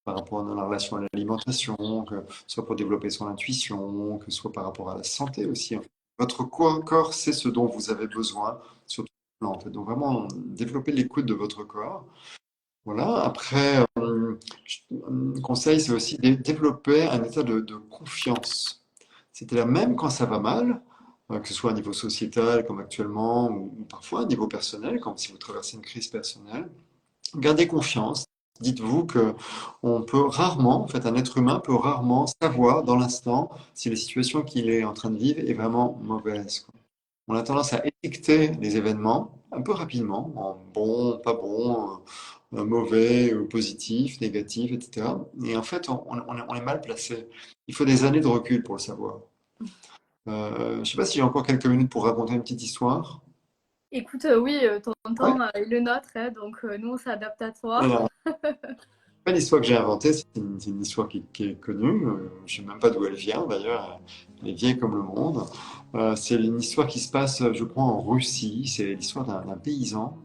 par rapport à la relation à l'alimentation, que ce soit pour développer son intuition, que ce soit par rapport à la santé aussi. Votre corps, c'est ce dont vous avez besoin sur tout le plan, en fait. Donc vraiment, développer l'écoute de votre corps. Voilà. Après, un conseil, c'est aussi développer un état de confiance. C'était la même quand ça va mal, que ce soit à niveau sociétal comme actuellement, ou parfois à niveau personnel, comme si vous traversez une crise personnelle. Gardez confiance. Dites-vous que on peut rarement, en fait, un être humain peut rarement savoir dans l'instant si la situation qu'il est en train de vivre est vraiment mauvaise, quoi. On a tendance à étiqueter les événements un peu rapidement, en bon, pas bon, mauvais, positif, négatif, etc. Et en fait, on est mal placé. Il faut des années de recul pour le savoir. Je ne sais pas si j'ai encore quelques minutes pour raconter une petite histoire. Écoute, oui, ton Ouais. temps est le nôtre, hein, donc nous, on s'adapte à toi. Alors, pas l'histoire que j'ai inventée, c'est une histoire qui est connue. Je ne sais même pas d'où elle vient d'ailleurs. Elle est vieille comme le monde. C'est une histoire qui se passe, je crois, en Russie. C'est l'histoire d'un paysan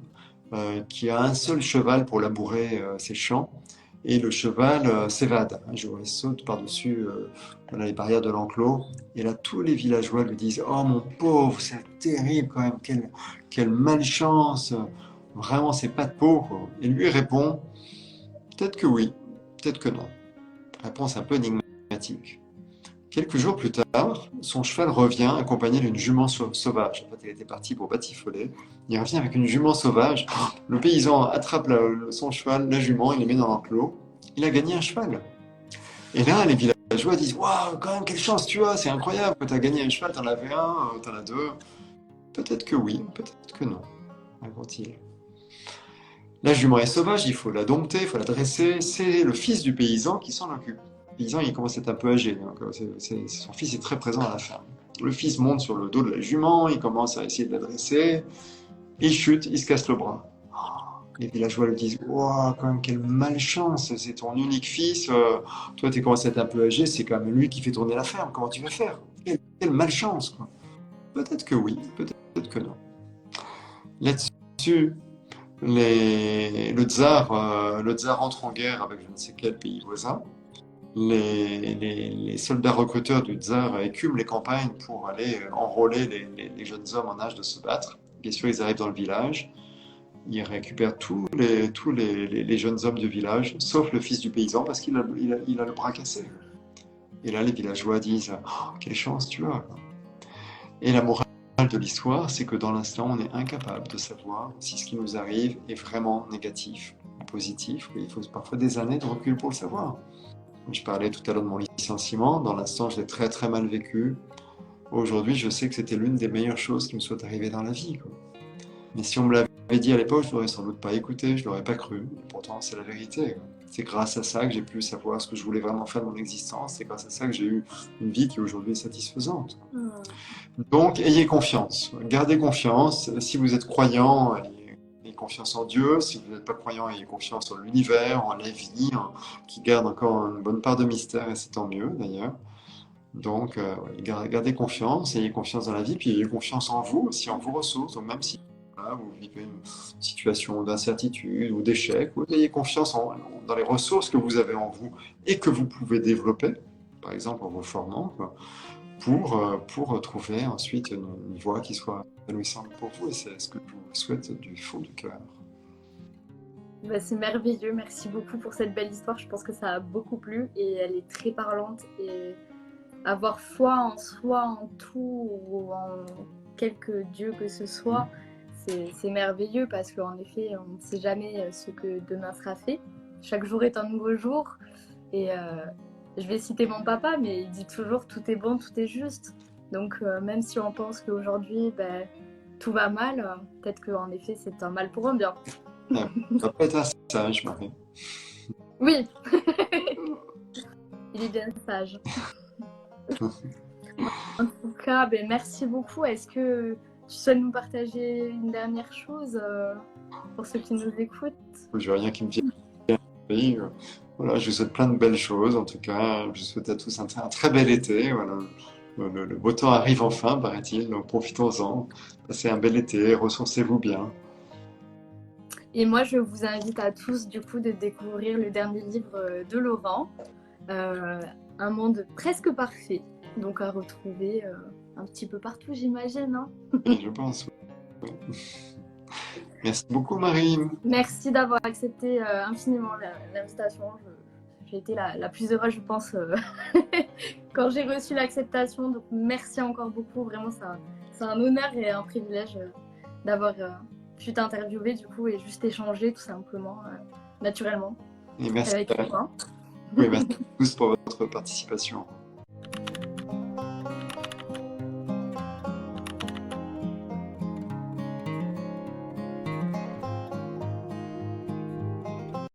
qui a un seul cheval pour labourer ses champs. Et le cheval s'évade. Un jour, il saute par-dessus voilà, les barrières de l'enclos. Et là, tous les villageois lui disent: «Oh mon pauvre, c'est terrible quand même, quelle malchance! Vraiment, c'est pas de peau, quoi.» Et lui répond: «Peut-être que oui, peut-être que non.» Réponse un peu énigmatique. Quelques jours plus tard, son cheval revient accompagné d'une jument sauvage. En fait, il était parti pour batifoler. Il revient avec une jument sauvage. Le paysan attrape son cheval, la jument, il les met dans l'enclos. Il a gagné un cheval. Et là, les villageois disent: «Waouh, quand même, quelle chance tu as! C'est incroyable que tu as gagné un cheval, t'en avais un, t'en as deux.» «Peut-être que oui, peut-être que non», répond-il. La jument est sauvage, il faut la dompter, il faut la dresser. C'est le fils du paysan qui s'en occupe. Le paysan, il commence à être un peu âgé, donc son fils est très présent à la ferme. Le fils monte sur le dos de la jument, il commence à essayer de la dresser. Il chute, il se casse le bras. Les villageois lui disent: «Wow, quand même, quelle malchance, c'est ton unique fils. Toi, tu commences à être un peu âgé, c'est quand même lui qui fait tourner la ferme. Comment tu vas faire? Quelle malchance, quoi.» «Peut-être que oui, peut-être que non.» Là-dessus, par-dessus, le tsar entre en guerre avec je ne sais quel pays voisin. Les soldats recruteurs du tsar écument les campagnes pour aller enrôler les jeunes hommes en âge de se battre. Bien sûr, ils arrivent dans le village, ils récupèrent tous les jeunes hommes du village, sauf le fils du paysan parce qu'il a le bras cassé. Et là, les villageois disent oh, quelle chance tu as! Et la morale de l'histoire, c'est que dans l'instant, on est incapable de savoir si ce qui nous arrive est vraiment négatif ou positif. Il faut parfois des années de recul pour le savoir. Je parlais tout à l'heure de mon licenciement. Dans l'instant, je l'ai très très mal vécu. Aujourd'hui, je sais que c'était l'une des meilleures choses qui me soit arrivée dans la vie, quoi. Mais si on me l'avait dit à l'époque, je l'aurais sans doute pas écouté, je l'aurais pas cru. Pourtant, c'est la vérité, quoi. C'est grâce à ça que j'ai pu savoir ce que je voulais vraiment faire de mon existence. C'est grâce à ça que j'ai eu une vie qui aujourd'hui est satisfaisante. Donc, ayez confiance. Gardez confiance. Si vous êtes croyant, ayez confiance en Dieu. Si vous n'êtes pas croyant, ayez confiance en l'univers, en la vie, qui garde encore une bonne part de mystère, et c'est tant mieux d'ailleurs. Donc, gardez confiance, ayez confiance dans la vie, puis ayez confiance en vous, aussi en vos ressources. Donc, même si voilà, vous vivez une situation d'incertitude ou d'échec, vous ayez confiance dans les ressources que vous avez en vous et que vous pouvez développer, par exemple en vous formant, quoi, pour trouver ensuite une voie qui soit épanouissante pour vous. Et c'est ce que je vous souhaite du fond du cœur. Bah, c'est merveilleux, merci beaucoup pour cette belle histoire. Je pense que ça a beaucoup plu et elle est très parlante. Et avoir foi en soi, en tout ou en quelque Dieu que ce soit, c'est merveilleux parce qu'en effet, on ne sait jamais ce que demain sera fait. Chaque jour est un nouveau jour. Et je vais citer mon papa, mais il dit toujours tout est bon, tout est juste. Donc même si on pense qu'aujourd'hui tout va mal, peut-être qu'en effet c'est un mal pour un bien. Papa est un sage, Marie. Oui, il est bien sage. En tout cas, merci beaucoup. Est-ce que tu souhaites nous partager une dernière chose pour ceux qui nous écoutent? Je n'ai rien qui me vient. Oui, voilà, je vous souhaite plein de belles choses. En tout cas, je vous souhaite à tous un très bel été. Voilà. Le beau temps arrive enfin, paraît-il, donc profitons-en. Passez un bel été, ressourcez-vous bien. Et moi, je vous invite à tous, du coup, de découvrir le dernier livre de Laurent, Un monde presque parfait, donc à retrouver un petit peu partout, j'imagine. Hein. Oui, je pense. Oui. Merci beaucoup, Marie. Merci d'avoir accepté infiniment l'invitation. J'ai été la plus heureuse, je pense, quand j'ai reçu l'acceptation. Donc, merci encore beaucoup. Vraiment, c'est un honneur et un privilège d'avoir pu t'interviewer, du coup, et juste échanger, tout simplement, naturellement, Et merci avec toi. Oui, merci à tous pour votre participation.